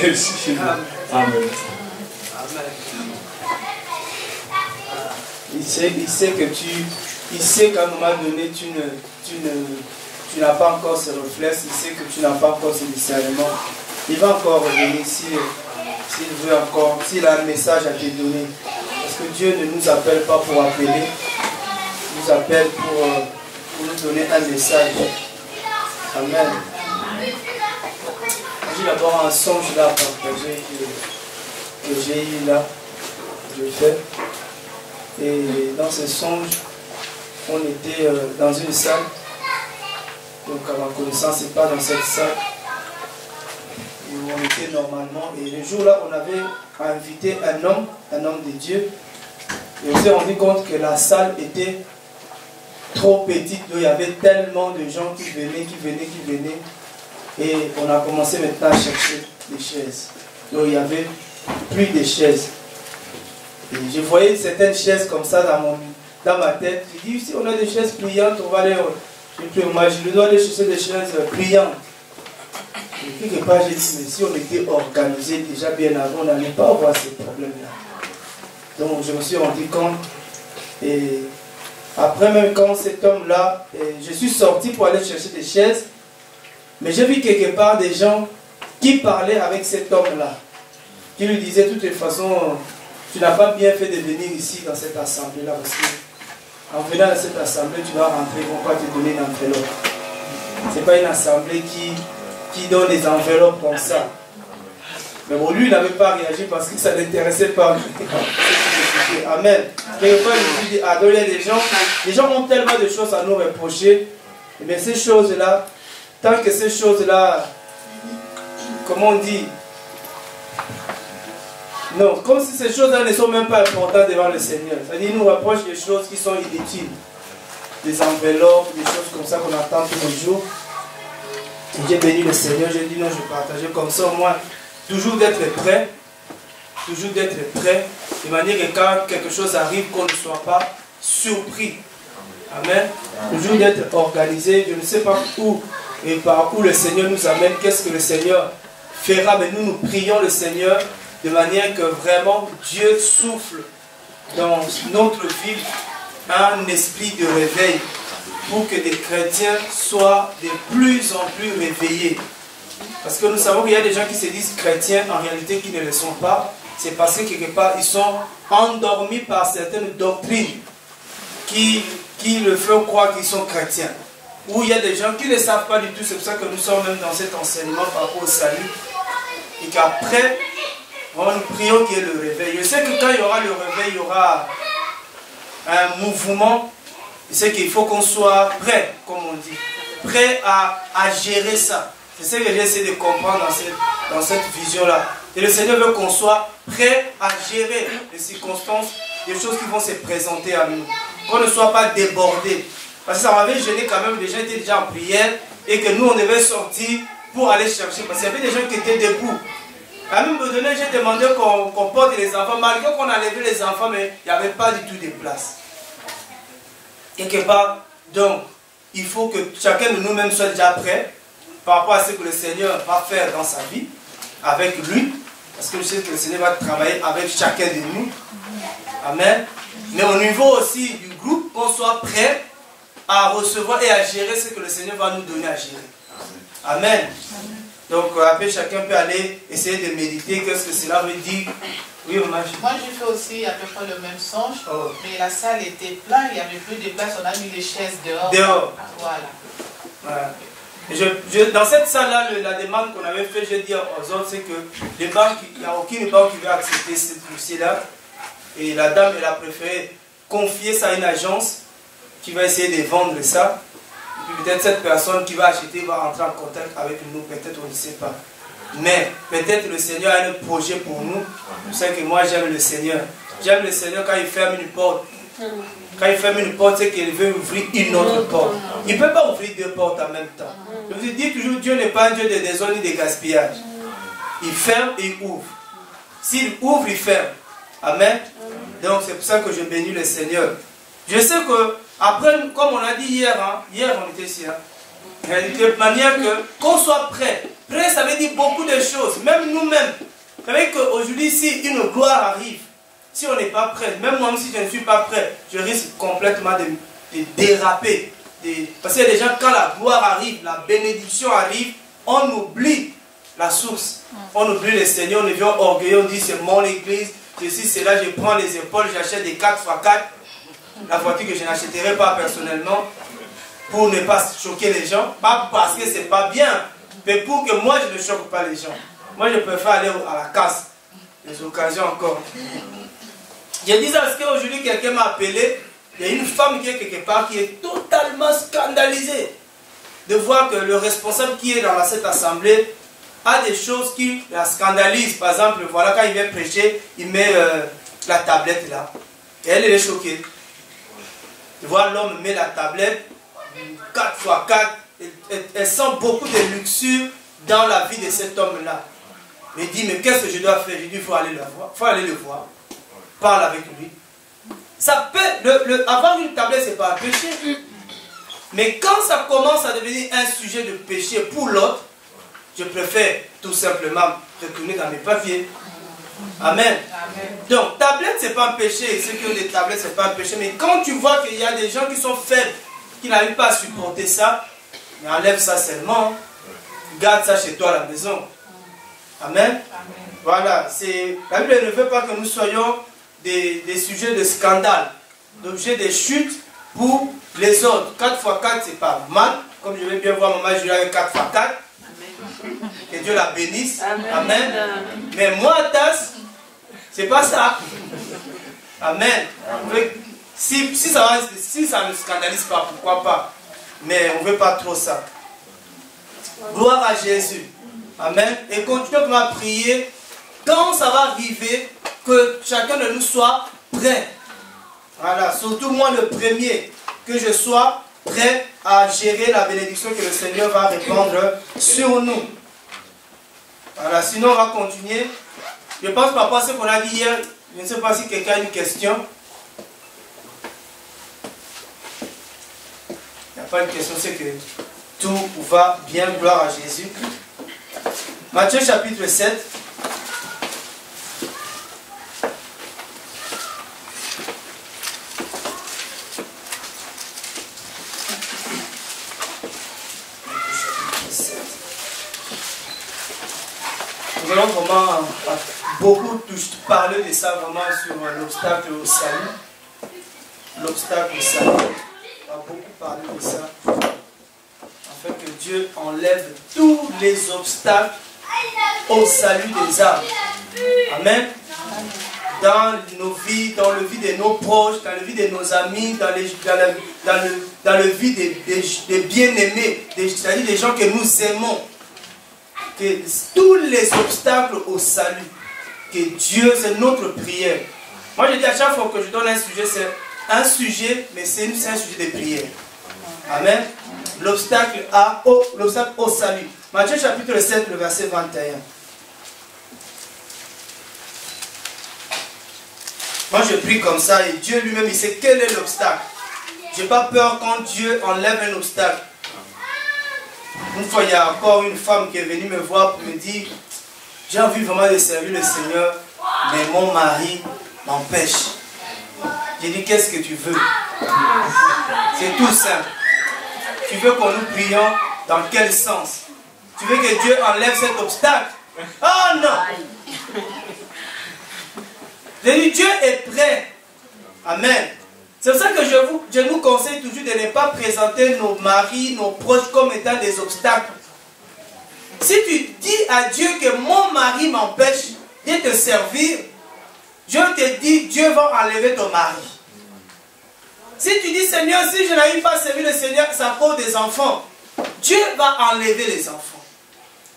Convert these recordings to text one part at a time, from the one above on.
Merci. Amen. Amen. Il sait que il sait qu'à un moment donné, tu n'as pas encore ce réflexe, il sait que tu n'as pas encore ce discernement. Il va encore revenir s'il veut encore, s'il a un message à te donner. Parce que Dieu ne nous appelle pas pour appeler, il nous appelle pour nous donner un message. Amen. J'ai d'abord un songe là à partager que j'ai eu là, je fais. Et dans ce songe, on était dans une salle. Donc à ma connaissance, ce n'est pas dans cette salle où on était normalement. Et le jour-là, on avait invité un homme de Dieu. Et on s'est rendu compte que la salle était trop petite. Il y avait tellement de gens qui venaient. Et on a commencé maintenant à chercher des chaises. Donc il n'y avait plus de chaises. Et je voyais certaines chaises comme ça dans ma tête. Je dis, si on a des chaises pliantes, on va aller... Je dois aller chercher des chaises pliantes. Et quelque part, j'ai dit, mais si on était organisé déjà bien avant, on n'allait pas avoir ces problèmes-là. Donc je me suis rendu compte. Et après, même quand cet homme-là, je suis sorti pour aller chercher des chaises, mais j'ai vu quelque part des gens qui parlaient avec cet homme-là, qui lui disaient, de toute façon, tu n'as pas bien fait de venir ici dans cette assemblée-là, parce que en venant dans cette assemblée, tu vas rentrer, ils ne vont pas te donner une enveloppe. Ce n'est pas une assemblée qui donne des enveloppes comme ça. Mais bon, lui, il n'avait pas réagi parce que ça ne l'intéressait pas. Amen. Quelque part, je me suis dit, ah, donc il y a les gens ont tellement de choses à nous reprocher. Mais ces choses-là, tant que ces choses-là, comment on dit, non, comme si ces choses-là ne sont même pas importantes devant le Seigneur. C'est-à-dire, il nous rapproche des choses qui sont inutiles. Des enveloppes, des choses comme ça qu'on attend tous les jours. Et j'ai béni le Seigneur, j'ai dit non, je partageais comme ça, moi, toujours d'être prêt. Toujours d'être prêt. De manière que quand quelque chose arrive, qu'on ne soit pas surpris. Amen. Toujours d'être organisé. Je ne sais pas où et par où le Seigneur nous amène. Qu'est-ce que le Seigneur fera? Mais nous prions le Seigneur de manière que vraiment Dieu souffle dans notre vie un esprit de réveil pour que les chrétiens soient de plus en plus réveillés. Parce que nous savons qu'il y a des gens qui se disent chrétiens, en réalité qui ne le sont pas. C'est parce que quelque part ils sont endormis par certaines doctrines qui le font croire qu'ils sont chrétiens. Ou il y a des gens qui ne savent pas du tout. C'est pour ça que nous sommes même dans cet enseignement par rapport au salut. Et qu'après, nous prions qu'il y ait le réveil. Je sais que quand il y aura le réveil, il y aura un mouvement. Je sais qu'il faut qu'on soit prêt, comme on dit. Prêt à gérer ça. C'est ce que j'ai essayé de comprendre dans cette vision-là. Et le Seigneur veut qu'on soit prêt à gérer les circonstances, les choses qui vont se présenter à nous. Qu'on ne soit pas débordé. Parce que ça m'avait gêné quand même, les gens étaient déjà en prière et que nous on devait sortir pour aller chercher. Parce qu'il y avait des gens qui étaient debout. À un moment donné, j'ai demandé qu'on porte les enfants, malgré qu'on a levé les enfants, mais il n'y avait pas du tout de place. Quelque part, donc, il faut que chacun de nous-mêmes soit déjà prêt par rapport à ce que le Seigneur va faire dans sa vie, avec lui. Parce que je sais que le Seigneur va travailler avec chacun de nous. Amen. Mais au niveau aussi du groupe, qu'on soit prêt à recevoir et à gérer ce que le Seigneur va nous donner à gérer. Amen. Donc après, chacun peut aller essayer de méditer. Qu'est-ce que cela veut dire? Oui, moi j'ai fait aussi à peu près le même songe. Oh. Mais la salle était pleine, il n'y avait plus de place. On a mis les chaises dehors. Dehors. Voilà. Dans cette salle-là, la demande qu'on avait faite, j'ai dit aux autres, c'est que les banques, il n'y a aucune banque qui veut accepter ce dossier-là. Et la dame, elle a préféré confier ça à une agence qui va essayer de vendre ça. Et puis peut-être cette personne qui va acheter va rentrer en contact avec nous, peut-être on ne sait pas. Mais peut-être le Seigneur a un projet pour nous. C'est ça que moi j'aime le Seigneur. J'aime le Seigneur quand il ferme une porte. Quand il ferme une porte, c'est qu'il veut ouvrir une autre porte. Il ne peut pas ouvrir deux portes en même temps. Je vous dis toujours, Dieu n'est pas un Dieu de désordre ni de gaspillage. Il ferme et il ouvre. S'il ouvre, il ferme. Amen. Donc c'est pour ça que je bénis le Seigneur. Je sais que, après, comme on a dit hier, hier on était ici, de manière qu'on soit prêt Prêt, ça veut dire beaucoup de choses. Même nous-mêmes. Vous savez qu'aujourd'hui, si une gloire arrive, si on n'est pas prêt, même moi, si je ne suis pas prêt, je risque complètement de déraper. Parce qu'il y a des gens, quand la gloire arrive, la bénédiction arrive, on oublie la source. On oublie le Seigneur, on devient orgueilleux, on dit c'est mon église, ceci, c'est là, je prends les épaules, j'achète des 4x4, la voiture que je n'achèterai pas personnellement, pour ne pas choquer les gens, pas parce que c'est pas bien, mais pour que moi je ne choque pas les gens. Moi je préfère aller à la casse, les occasions encore. Je dis ça parce qu'aujourd'hui quelqu'un m'a appelé, il y a une femme qui est quelque part qui est totalement scandalisée de voir que le responsable qui est dans cette assemblée a des choses qui la scandalisent. Par exemple, voilà, quand il vient prêcher, il met la tablette là. Et elle est choquée. Tu vois, l'homme met la tablette 4x4. Elle sent beaucoup de luxure dans la vie de cet homme-là. Il dit, mais qu'est-ce que je dois faire? Je dis, il faut aller le voir. Il faut aller le voir. Parle avec lui. Ça peut, avoir une tablette, ce n'est pas un péché. Mais quand ça commence à devenir un sujet de péché pour l'autre, je préfère tout simplement retourner dans mes papiers. Amen. Amen. Donc, tablette, ce n'est pas un péché. Ceux qui ont des tablettes, ce n'est pas un péché. Mais quand tu vois qu'il y a des gens qui sont faibles, qui n'arrivent pas à supporter ça, mais enlève ça seulement. Garde ça chez toi à la maison. Amen. Amen. Voilà. La Bible ne veut pas que nous soyons des sujets de scandale, d'objets de chute pour les autres. 4x4, c'est pas mal. Comme je vais bien voir maman Julie avec 4x4. Que Dieu la bénisse. Amen. Amen. Mais moi, tasse, c'est pas ça. Amen. Si ça ne scandalise pas, pourquoi pas. Mais on ne veut pas trop ça. Gloire à Jésus. Amen. Et continuons à prier. Quand ça va arriver, que chacun de nous soit prêt. Voilà. Surtout moi le premier. Que je sois prêt à gérer la bénédiction que le Seigneur va répandre sur nous. Voilà, sinon on va continuer. Je pense par rapport à ce qu'on a dit hier, je ne sais pas si quelqu'un a une question. Il n'y a pas une question, c'est que tout va bien, gloire à Jésus. Matthieu chapitre 7. Nous allons vraiment beaucoup parler de ça, vraiment sur l'obstacle au salut. L'obstacle au salut. On va beaucoup parler de ça. Afin que Dieu enlève tous les obstacles au salut des âmes. Amen. Dans nos vies, dans le vie de nos proches, dans le vie de nos amis, dans le vie des bien-aimés, c'est-à-dire des gens que nous aimons. Que tous les obstacles au salut, que Dieu, c'est notre prière. Moi je dis à chaque fois que je donne un sujet, c'est un sujet, mais c'est un sujet de prière. Amen. L'obstacle au salut. Matthieu chapitre 7, le verset 21. Moi je prie comme ça et Dieu lui-même il sait quel est l'obstacle. Je n'ai pas peur quand Dieu enlève un obstacle. Une fois, il y a encore une femme qui est venue me voir pour me dire, j'ai envie vraiment de servir le Seigneur, mais mon mari m'empêche. J'ai dit, qu'est-ce que tu veux? C'est tout simple. Tu veux qu'on nous prions dans quel sens? Tu veux que Dieu enlève cet obstacle? Oh non! J'ai dit, Dieu est prêt. Amen. C'est pour ça que je nous conseille toujours de ne pas présenter nos maris, nos proches comme étant des obstacles. Si tu dis à Dieu que mon mari m'empêche de te servir, je te dis, Dieu va enlever ton mari. Si tu dis, Seigneur, si je n'arrive pas à servir le Seigneur, c'est à cause des enfants. Dieu va enlever les enfants.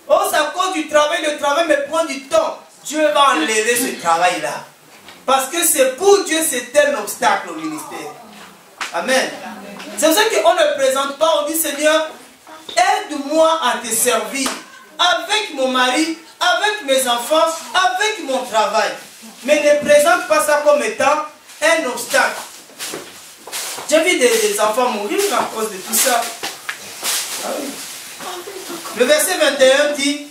Oh, c'est à cause du travail, le travail me prend du temps. Dieu va enlever ce travail-là. Parce que c'est pour Dieu, c'est un obstacle au ministère. Amen. C'est pour ça qu'on ne présente pas, on dit Seigneur, aide-moi à te servir avec mon mari, avec mes enfants, avec mon travail. Mais ne présente pas ça comme étant un obstacle. J'ai vu des enfants mourir à cause de tout ça. Ah oui. Le verset 21 dit,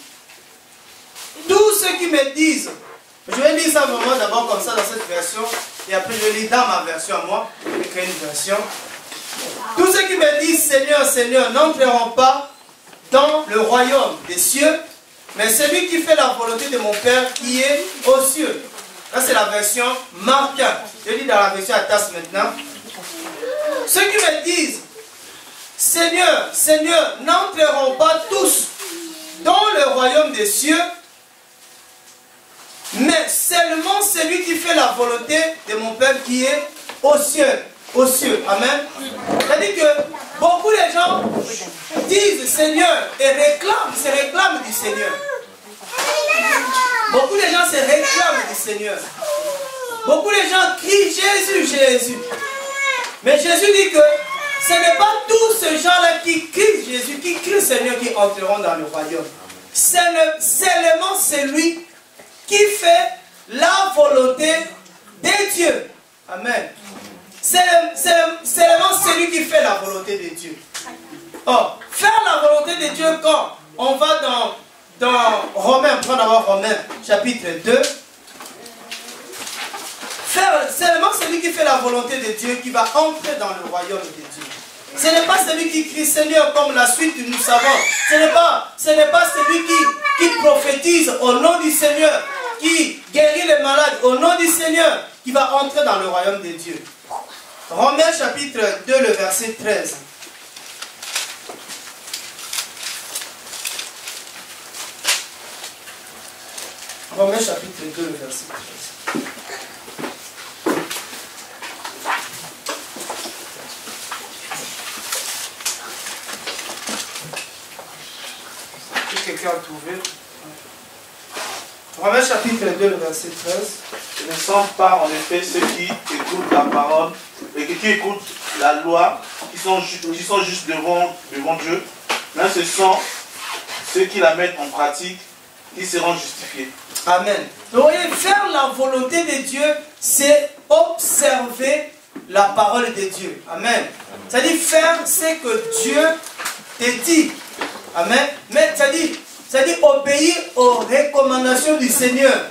tous ceux qui me disent, je vais lire ça vraiment d'abord comme ça dans cette version, et après je lis dans ma version à moi, je vais créer une version. Tous ceux qui me disent Seigneur, Seigneur, n'entreront pas dans le royaume des cieux, mais celui qui fait la volonté de mon Père qui est aux cieux. Là c'est la version Marc 1. Je lis dans la version Attas maintenant. Ceux qui me disent Seigneur, Seigneur, n'entreront pas tous dans le royaume des cieux, mais seulement celui qui fait la volonté de mon Père qui est aux cieux. Aux cieux. Amen. C'est-à-dire que beaucoup de gens disent Seigneur et se réclament du Seigneur. Beaucoup de gens se réclament du Seigneur. Beaucoup de gens crient Jésus, Jésus. Mais Jésus dit que ce n'est pas tous ces gens-là qui crient Jésus, qui crient Seigneur, qui entreront dans le royaume. C'est seulement celui qui fait la volonté de Dieu. Amen. C'est seulement celui qui fait la volonté de Dieu. Or, faire la volonté de Dieu quand on va dans Romains, prenons d'abord Romains chapitre 2. Seulement celui qui fait la volonté de Dieu qui va entrer dans le royaume de Dieu. Ce n'est pas celui qui crie Seigneur comme la suite nous savons. Ce n'est pas celui qui prophétise au nom du Seigneur, qui guérit les malades au nom du Seigneur, qui va entrer dans le royaume de Dieu. Romains chapitre 2, le verset 13. Romains chapitre 2, le verset 13. Quelqu'un a trouvé? Romains chapitre 2, le verset 13. Ce ne sont pas en effet ceux qui écoutent la parole et qui écoutent la loi, qui sont justes devant Dieu, mais ce sont ceux qui la mettent en pratique qui seront justifiés. Amen. Donc, vous voyez, faire la volonté de Dieu, c'est observer la parole de Dieu. Amen. C'est-à-dire faire ce que Dieu te dit. Amen. Mais c'est-à-dire obéir aux recommandations du Seigneur.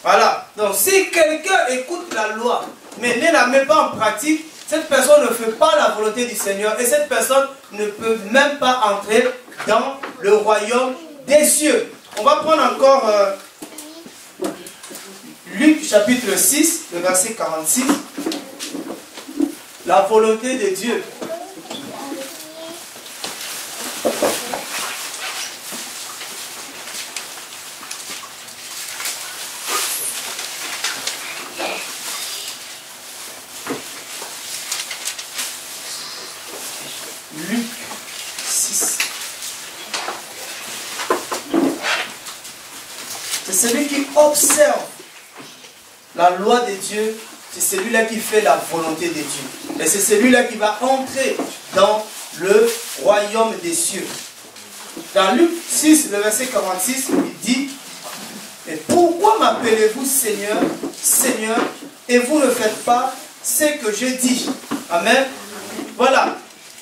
Voilà. Donc si quelqu'un écoute la loi, mais ne la met pas en pratique, cette personne ne fait pas la volonté du Seigneur. Et cette personne ne peut même pas entrer dans le royaume des cieux. On va prendre encore Luc chapitre 6, le verset 46. La volonté de Dieu. Luc 6. C'est celui qui observe la loi de Dieu, c'est celui-là qui fait la volonté de Dieu. Et c'est celui-là qui va entrer dans le royaume des cieux. Dans Luc 6, le verset 46, il dit, « Et pourquoi m'appelez-vous Seigneur, Seigneur, et vous ne faites pas ce que je dis ?» Amen. Voilà.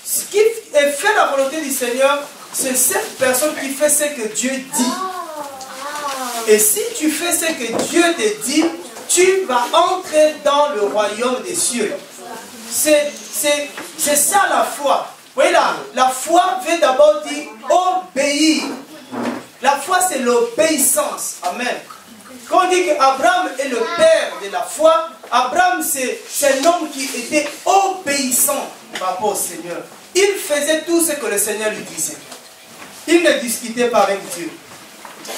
Ce qui fait la volonté du Seigneur, c'est cette personne qui fait ce que Dieu dit. Et si tu fais ce que Dieu te dit, tu vas entrer dans le royaume des cieux. C'est ça la foi. Vous voyez là, la foi veut d'abord dire obéir. La foi c'est l'obéissance. Amen. Quand on dit qu'Abraham est le père de la foi, Abraham c'est un homme qui était obéissant par rapport au Seigneur. Il faisait tout ce que le Seigneur lui disait. Il ne discutait pas avec Dieu.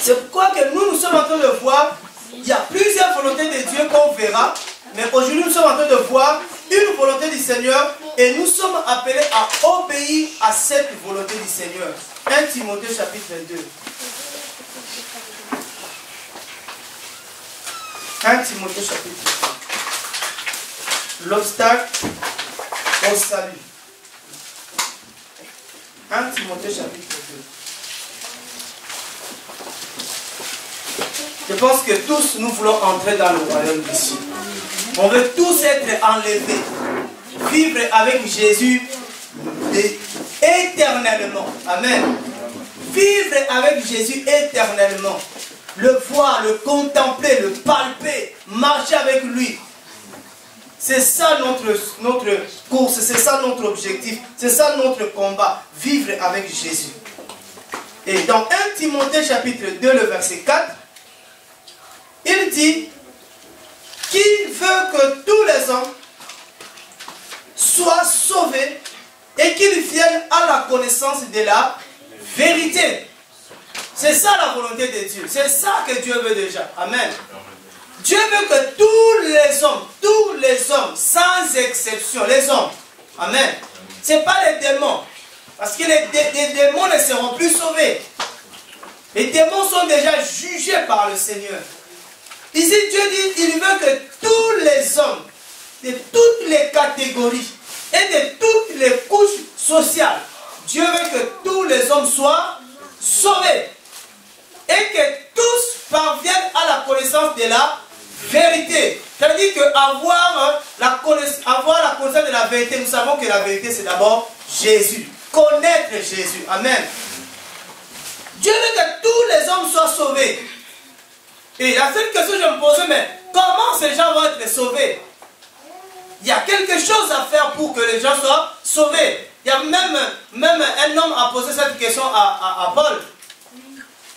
C'est pourquoi que nous sommes en train de voir, il y a plusieurs volontés de Dieu qu'on verra, mais aujourd'hui nous sommes en train de voir une volonté du Seigneur et nous sommes appelés à obéir à cette volonté du Seigneur. 1 Timothée chapitre 2. 1 Timothée chapitre 2. L'obstacle au salut. 1 Timothée chapitre 2. Je pense que tous nous voulons entrer dans le royaume des cieux. On veut tous être enlevés, vivre avec Jésus éternellement. Amen. vivre avec Jésus éternellement. Le voir, le contempler, le palper, marcher avec lui. C'est ça notre course, c'est ça notre objectif, c'est ça notre combat, vivre avec Jésus. Et dans 1 Timothée chapitre 2, le verset 4, il dit qu'il veut que tous les hommes soient sauvés et qu'ils viennent à la connaissance de la vérité. C'est ça la volonté de Dieu, c'est ça que Dieu veut déjà. Amen. Dieu veut que tous les hommes, sans exception, les hommes, amen, ce n'est pas les démons, parce que les démons ne seront plus sauvés. Les démons sont déjà jugés par le Seigneur. Ici, Dieu dit, il veut que tous les hommes, de toutes les catégories et de toutes les couches sociales, Dieu veut que tous les hommes soient sauvés et que tous parviennent à la connaissance de la vérité. C'est-à-dire qu'avoir la connaissance de la vérité, nous savons que la vérité c'est d'abord Jésus. Connaître Jésus. Amen. Dieu veut que tous les hommes soient sauvés. Et la seule question que je me posais, mais comment ces gens vont être sauvés? Il y a quelque chose à faire pour que les gens soient sauvés. Il y a même un homme a posé cette question à Paul.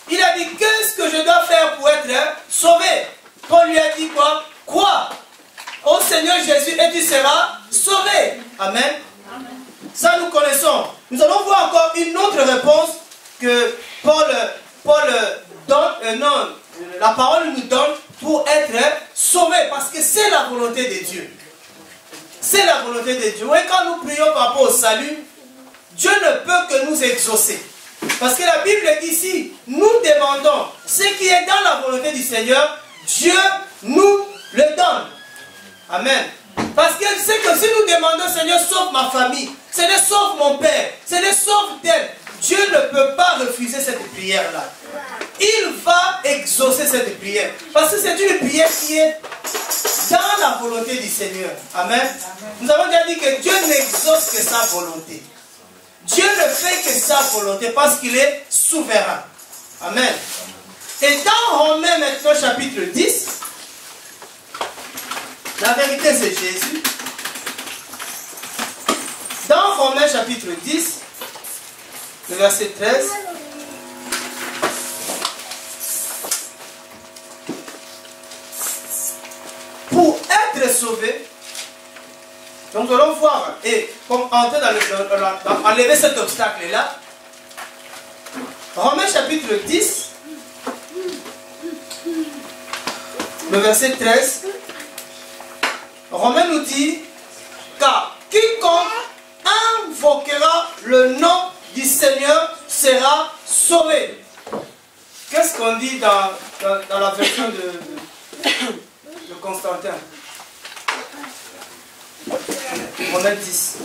Il a dit, qu'est-ce que je dois faire pour être sauvé? Paul lui a dit quoi? Crois au Seigneur Jésus et tu seras sauvé. Amen. Ça nous connaissons. Nous allons voir encore une autre réponse que Paul donne. Non, la parole nous donne pour être sauvé. Parce que c'est la volonté de Dieu. C'est la volonté de Dieu. Et quand nous prions par rapport au salut, Dieu ne peut que nous exaucer. Parce que la Bible dit ici, nous demandons ce qui est dans la volonté du Seigneur, Dieu nous le donne. Amen. Parce que c'est que si nous demandons, Seigneur, sauve ma famille, Seigneur, sauve mon père, Seigneur, sauve tel, Dieu ne peut pas refuser cette prière-là. Il va exaucer cette prière. Parce que c'est une prière qui est dans la volonté du Seigneur. Amen. Nous avons déjà dit que Dieu n'exauce que sa volonté. Dieu ne fait que sa volonté parce qu'il est souverain. Amen. Et dans Romains maintenant chapitre 10, la vérité c'est Jésus. Dans Romains chapitre 10, le verset 13, pour être sauvé, donc nous allons voir et entrer dans enlever cet obstacle-là. Romains chapitre 10, le verset 13. Romains nous dit, car quiconque invoquera le nom du Seigneur sera sauvé. Qu'est-ce qu'on dit dans la version de Constantin? Romains 10.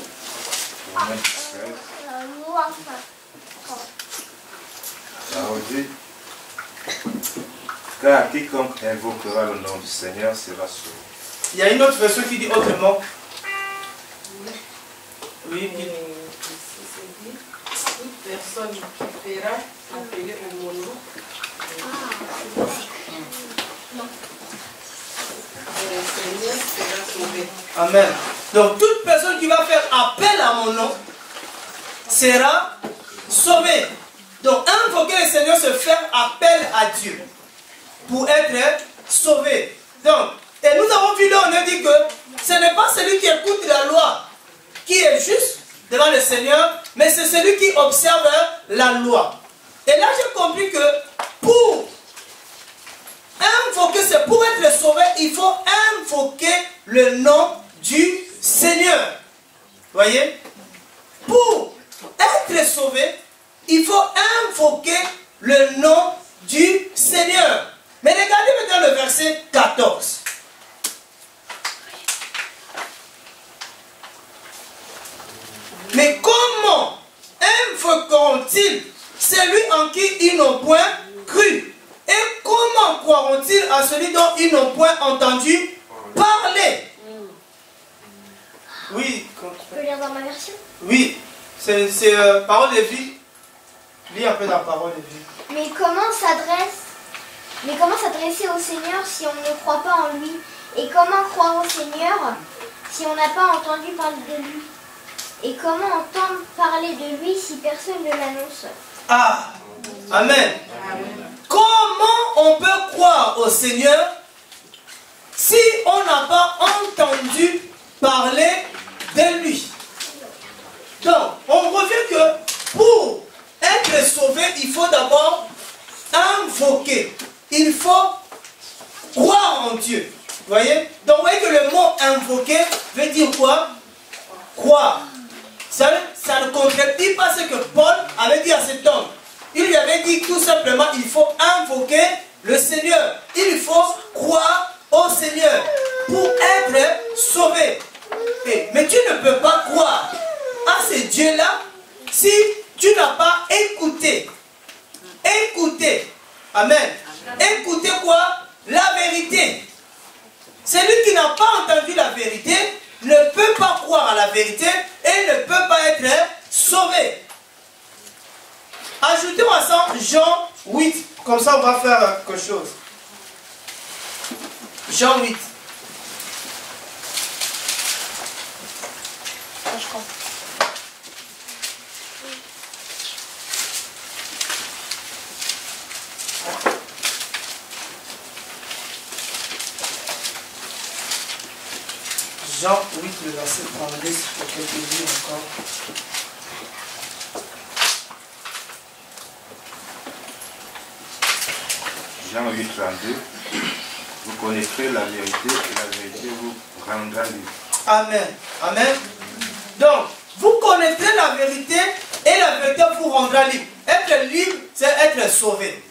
Romains 13. Ça dit, car quiconque invoquera le nom du Seigneur sera sauvé. Il y a une autre version qui dit autrement. Oui, toute personne qui fera appeler au nom, le Seigneur sera sauvé. Amen. Donc toute personne qui va faire appel à mon nom sera sauvée. Donc invoquer le Seigneur, c'est faire appel à Dieu pour être sauvé. Donc, et nous avons vu là, on a dit que ce n'est pas celui qui écoute la loi qui est juste devant le Seigneur, mais c'est celui qui observe la loi. Et là, j'ai compris que pour invoquer, c'est pour être sauvé, il faut invoquer le nom du Seigneur. Voyez? Pour être sauvé, il faut invoquer le nom du Seigneur. Mais regardez maintenant le verset 14. Mais comment invoqueront-ils celui en qui ils n'ont point cru? Et comment croiront-ils à celui dont ils n'ont point entendu parler? Oui. Tu peux lire dans ma version? Oui. C'est parole de vie. Lis un peu la parole de Dieu. Mais comment s'adresser au Seigneur si on ne croit pas en lui? Et comment croire au Seigneur si on n'a pas entendu parler de lui? Et comment entendre parler de lui si personne ne l'annonce? Ah, Amen. Comment on peut croire au Seigneur si on n'a pas entendu parler de lui? Donc, on revient que pour être sauvé, il faut d'abord invoquer. Il faut croire en Dieu. Vous voyez? Donc, vous voyez que le mot invoquer veut dire quoi? Croire. Ça ne contredit pas ce que Paul avait dit à cet homme. Il lui avait dit tout simplement, il faut invoquer le Seigneur. Il faut croire au Seigneur pour être sauvé. Mais tu ne peux pas croire à ce Dieu-là si tu n'as pas écouté. Écoutez. Amen. Écoutez quoi? La vérité. Celui qui n'a pas entendu la vérité ne peut pas croire à la vérité et ne peut pas être sauvé. Ajoutons à ça Jean 8. Comme ça, on va faire quelque chose. Jean 8. Jean 8, le verset 32, si je peux te lire encore. Jean 8, 32. Vous connaîtrez la vérité et la vérité vous rendra libre. Amen. Amen. Donc, vous connaîtrez la vérité et la vérité vous rendra libre. Être libre, c'est être sauvé.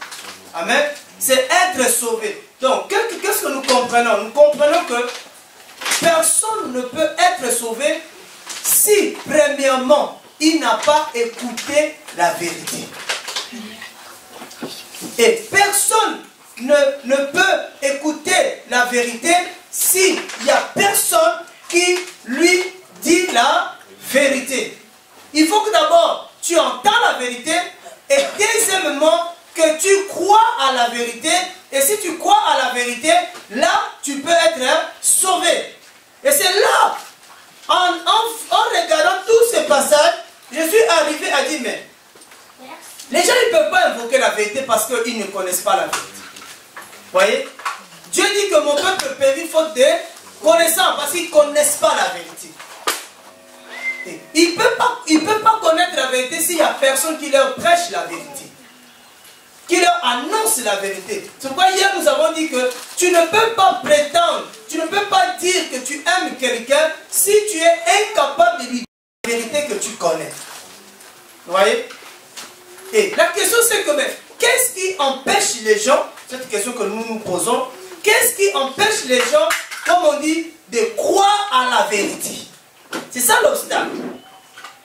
Amen. C'est être sauvé. Donc, qu'est-ce que nous comprenons? Nous comprenons que personne ne peut être sauvé si, premièrement, il n'a pas écouté la vérité. Et personne ne peut écouter la vérité s'il n'y a personne qui lui dit la vérité. Il faut que d'abord tu entends la vérité et deuxièmement que tu crois à la vérité. Et si tu crois à la vérité, là tu peux être sauvé. Et c'est là, en regardant tous ces passages, je suis arrivé à dire, mais les gens ne peuvent pas invoquer la vérité parce qu'ils ne connaissent pas la vérité. Vous voyez? Dieu dit que mon peuple périt faute de connaissance parce qu'ils ne connaissent pas la vérité. Et il ne peut pas connaître la vérité s'il n'y a personne qui leur prêche la vérité, qui leur annonce la vérité. C'est pourquoi hier nous avons dit que tu ne peux pas prétendre, tu ne peux pas dire que tu aimes quelqu'un si tu es incapable de lui dire la vérité que tu connais. Vous voyez? Et la question c'est que, qu'est-ce qui empêche les gens, cette question que nous nous posons, qu'est-ce qui empêche les gens, comme on dit, de croire à la vérité? C'est ça l'obstacle.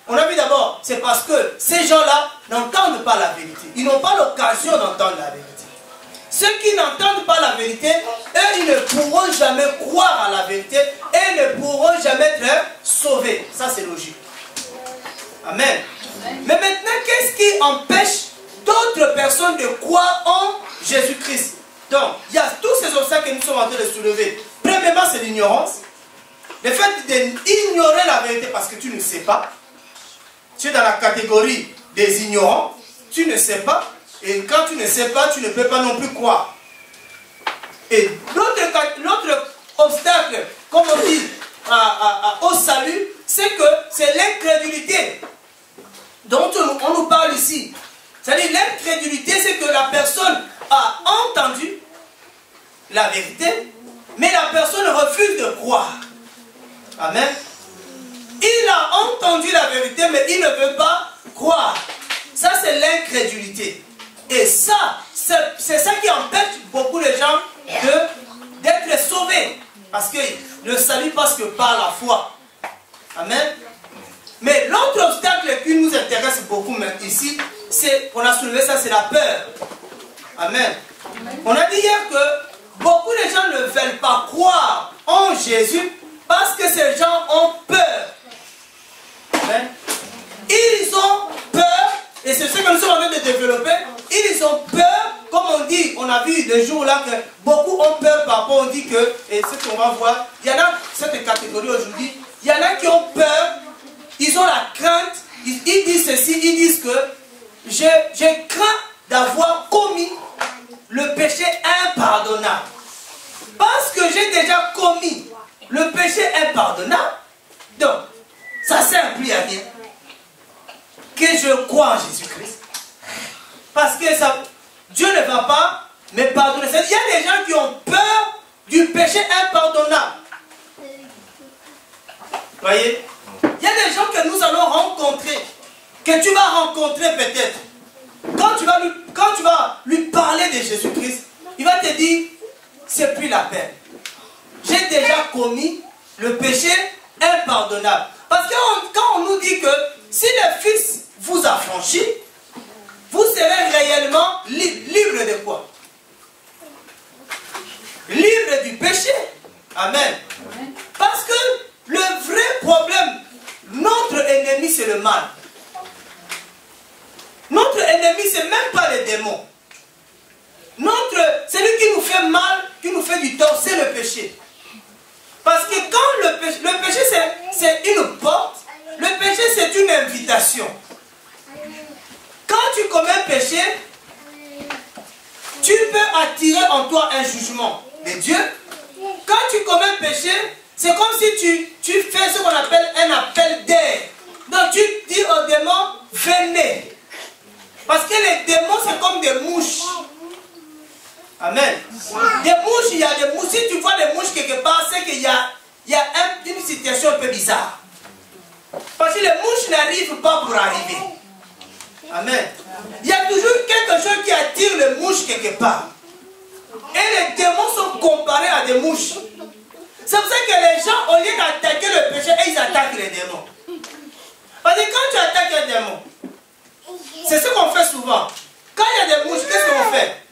On a vu d'abord, c'est parce que ces gens-là n'entendent pas la vérité. Ils n'ont pas l'occasion d'entendre la vérité. Ceux qui n'entendent pas la vérité, eux, ils ne pourront jamais croire à la vérité et ne pourront jamais être sauvés. Ça, c'est logique. Amen. Mais maintenant, qu'est-ce qui empêche d'autres personnes de croire en Jésus-Christ? Donc, il y a tous ces obstacles que nous sommes en train de soulever. Premièrement, c'est l'ignorance. Le fait d'ignorer la vérité parce que tu ne sais pas. Tu es dans la catégorie des ignorants. Tu ne sais pas. Et quand tu ne sais pas, tu ne peux pas non plus croire. Et l'autre obstacle, comme on dit, au salut, c'est que c'est l'incrédulité dont on nous parle ici. C'est-à-dire l'incrédulité, c'est que la personne a entendu la vérité, mais la personne refuse de croire. Amen. Il a entendu la vérité, mais il ne veut pas croire. Ça, c'est l'incrédulité. Et ça, c'est ça qui empêche beaucoup de gens d'être sauvés. Parce que le salut passe que par la foi. Amen. Mais l'autre obstacle qui nous intéresse beaucoup maintenant ici, c'est, on a soulevé ça, c'est la peur. Amen. On a dit hier que beaucoup de gens ne veulent pas croire en Jésus parce que ces gens ont peur. Amen. Ils ont peur et c'est ce que nous sommes en train de développer, ils ont peur, comme on dit, on a vu des jours là que beaucoup ont peur par rapport, on dit que, et ce qu'on va voir, il y en a cette catégorie aujourd'hui, il y en a qui ont peur, ils ont la crainte, ils disent ceci, ils disent que j'ai craint d'avoir commis le péché impardonnable. Parce que j'ai déjà commis le péché impardonnable, donc ça ne sert plus à rien que je crois en Jésus-Christ. Parce que ça, Dieu ne va pas me pardonner. Il y a des gens qui ont peur du péché impardonnable. Voyez? Il y a des gens que nous allons rencontrer, que tu vas rencontrer peut-être. Quand tu vas lui parler de Jésus-Christ, il va te dire, c'est plus la peine. J'ai déjà commis le péché impardonnable. Parce que quand on nous dit que si le Fils vous affranchit, vous serez réellement libre de quoi? Libre du péché. Amen. Parce que le vrai problème, notre ennemi, c'est le mal. Notre ennemi, c'est même pas les démons. Celui qui nous fait mal, qui nous fait du tort, c'est le péché. Parce que quand le péché c'est une porte, le péché c'est une invitation. Quand tu commets un péché, tu peux attirer en toi un jugement de Dieu. Quand tu commets un péché, c'est comme si tu fais ce qu'on appelle un appel d'air. Donc tu dis aux démons, venez. Parce que les démons c'est comme des mouches. Amen. Des mouches, il y a des mouches. Si tu vois des mouches quelque part, c'est qu'il y a une situation un peu bizarre. Parce que les mouches n'arrivent pas pour arriver. Amen. Il y a toujours quelque chose qui attire les mouches quelque part. Et les démons sont comparés à des mouches. C'est pour ça que les gens, au lieu d'attaquer le péché, ils attaquent les démons. Parce que quand tu attaques un démon, c'est ce qu'on fait souvent. Quand il y a des mouches, qu'est-ce qu'on fait?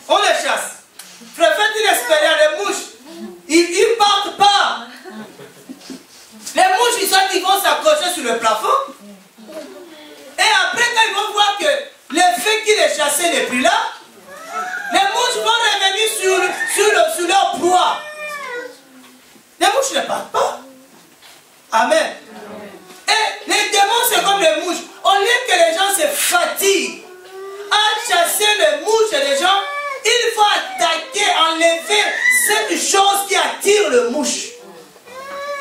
On les chasse. Faites une expérience, les mouches, ils ne partent pas. Les mouches, ils vont s'accrocher sur le plafond. Et après, quand ils vont voir que l'effet qui les chassait n'est plus là, les mouches vont revenir sur leur proie. Les mouches ne partent pas. Amen. Et les démons, c'est comme les mouches. Au lieu que les gens se fatiguent à chasser les mouches et les gens, il faut attaquer, enlever cette chose qui attire le mouche.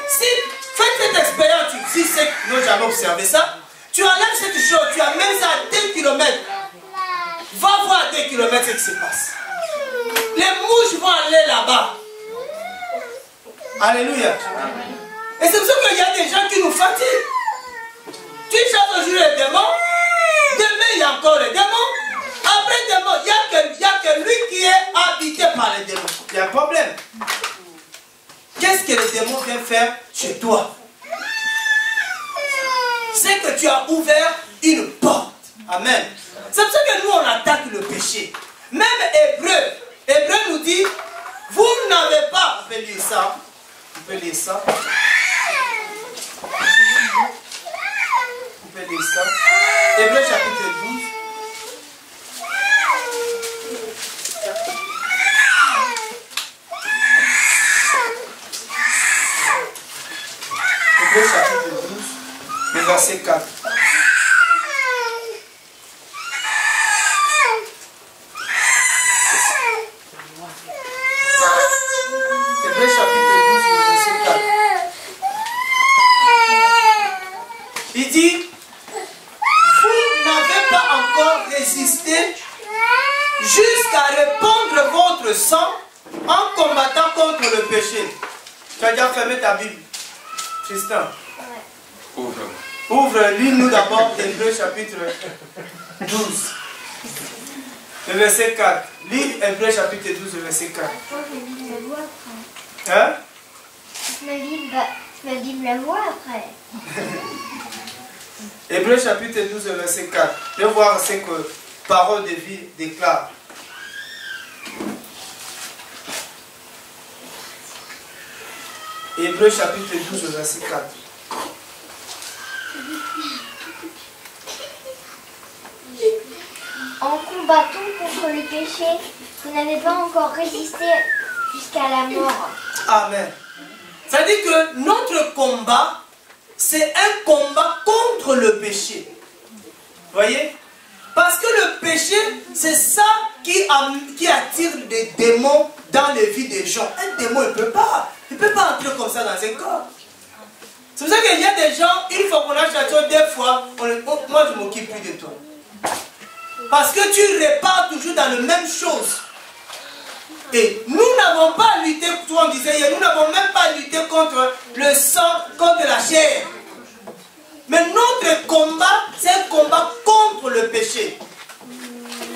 Si faites cette expérience, si c'est que nous jamais observé ça, tu enlèves cette chose, tu amènes ça à 2 km. Va voir à 2 km ce qui se passe. Les mouches vont aller là-bas. Alléluia. Et c'est pour ça qu'il y a des gens qui nous fatiguent. Tu chasses aujourd'hui les démons, demain il y a encore les démons. Après les démons, il n'y a que lui qui est habité par les démons. Il y a un problème. Qu'est-ce que les démons viennent faire chez toi? C'est que tu as ouvert une porte. Amen. C'est pour ça que nous on attaque le péché. Même Hébreu nous dit, vous n'avez pas, on peut lire ça. On peut lire ça. On peut lire ça. Hébreu chapitre 12. Hébreu chapitre 12, le verset 4. Hébreu chapitre 12, le verset 4. Il dit, vous n'avez pas encore résisté jusqu'à répandre votre sang en combattant contre le péché. Tu as déjà fermé ta Bible, Tristan? Ouvre. Ouvre, lis-nous d'abord Hébreu chapitre 12. Le verset 4. Lis Hébreu chapitre 12, le verset 4. Hein? Je me livre la voix après. Hébreu chapitre 12, verset 4. Je vais voir ce que Parole de vie déclare. Hébreu chapitre 12, verset 4. combattons contre le péché. Vous n'avez pas encore résisté jusqu'à la mort. Amen. Ça dit que notre combat, c'est un combat contre le péché. Voyez? Parce que le péché, c'est ça qui attire des démons dans les vies des gens. Un démon, il ne peut pas entrer comme ça dans un corps. C'est pour ça qu'il y a des gens, une fois qu'on a château, des fois, moi je m'occupe plus de toi. Parce que tu répares toujours dans la même chose. Et nous n'avons pas lutté, toi on disait hier, nous n'avons même pas lutté contre le sang, contre la chair. Mais notre combat, c'est un combat contre le péché.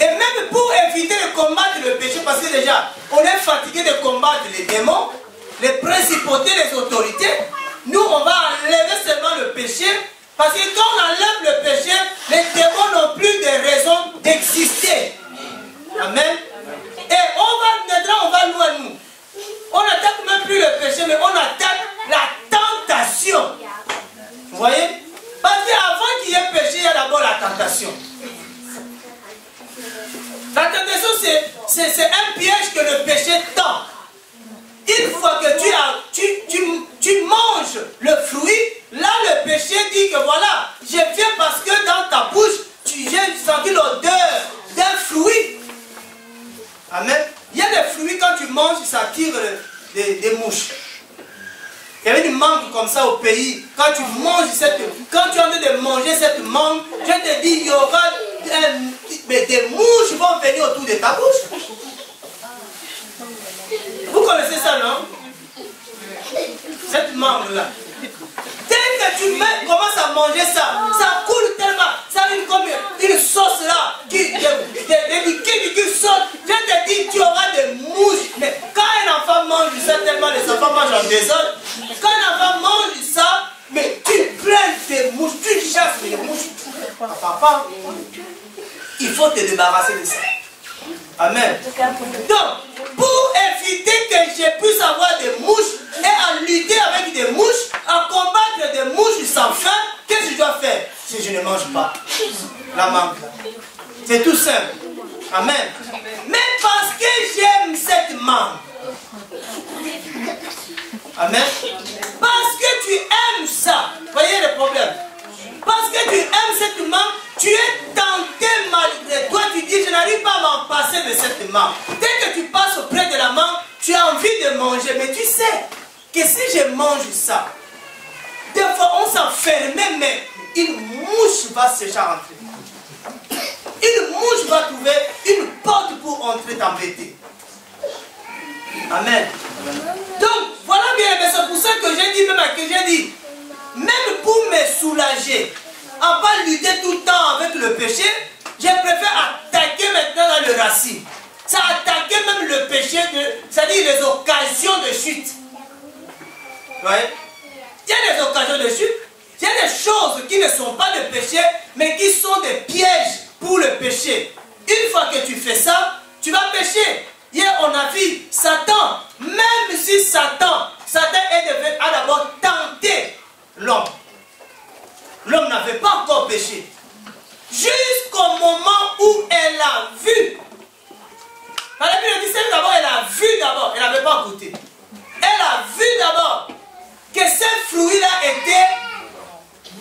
Et même pour éviter de combattre le péché, parce que déjà, on est fatigué de combattre les démons, les principautés, les autorités, nous on va enlever seulement le péché, parce que quand on enlève le péché, les démons n'ont plus de raison d'exister. Amen. Et maintenant on va loin de nous. On n'attaque même plus le péché, mais on attaque la tentation. Vous voyez? Parce qu'avant qu'il y ait péché, il y a d'abord la tentation. La tentation, c'est un piège que le péché tend. Une fois que tu manges le fruit, là le péché dit que voilà, je viens parce que dans ta bouche, j'ai senti l'odeur d'un fruit. Amen. Il y a des fruits, quand tu manges, ça attire des mouches. Il y avait une mangue comme ça au pays. Quand tu manges quand tu es en train de manger cette mangue, je te dis, il y aura des mouches vont venir autour de ta bouche. Vous connaissez ça, non? Cette mangue-là. Dès que tu commences à manger ça, ça coule tellement, ça a comme une sauce là, des liquides qui sortent. Je te dis, tu auras des mouches. Mais quand un enfant mange ça, tellement les enfants mangent en désordre, quand un enfant mange ça, mais tu prends des mouches, tu chasses les mouches. Papa, il faut te débarrasser de ça. Amen. Donc, pour éviter que je puisse avoir des mouches et à lutter avec des mouches, à combattre des mouches sans fin, qu'est-ce que je dois faire si je ne mange pas la mangue? C'est tout simple. Amen. Mais parce que j'aime cette mangue. Amen. Parce que tu aimes ça. Voyez le problème. Parce que tu aimes cette mangue, tu es tenté malgré toi. Tu dis, je n'arrive pas à m'en passer de cette mangue. Dès que tu passes auprès de la mangue, tu as envie de manger. Mais tu sais que si je mange ça, des fois on s'enfermait, mais une mouche va se rentrer. Une mouche va trouver une porte pour entrer t'embêter. Amen. Donc, voilà bien, c'est pour ça que j'ai dit, même pour me soulager, en pas lutter tout le temps avec le péché, je préfère attaquer maintenant dans le racine. Ça attaquer même le péché, c'est-à-dire les occasions de chute. Ouais. Il y a des occasions de chute, il y a des choses qui ne sont pas de péché, mais qui sont des pièges pour le péché. Une fois que tu fais ça, tu vas pécher. Hier, on a vu Satan, même si Satan a d'abord tenté l'homme. L'homme n'avait pas encore péché. Jusqu'au moment où elle a vu. La Bible dit que d'abord, elle a vu d'abord, elle n'avait pas goûté. Elle a vu d'abord que ces fruits-là étaient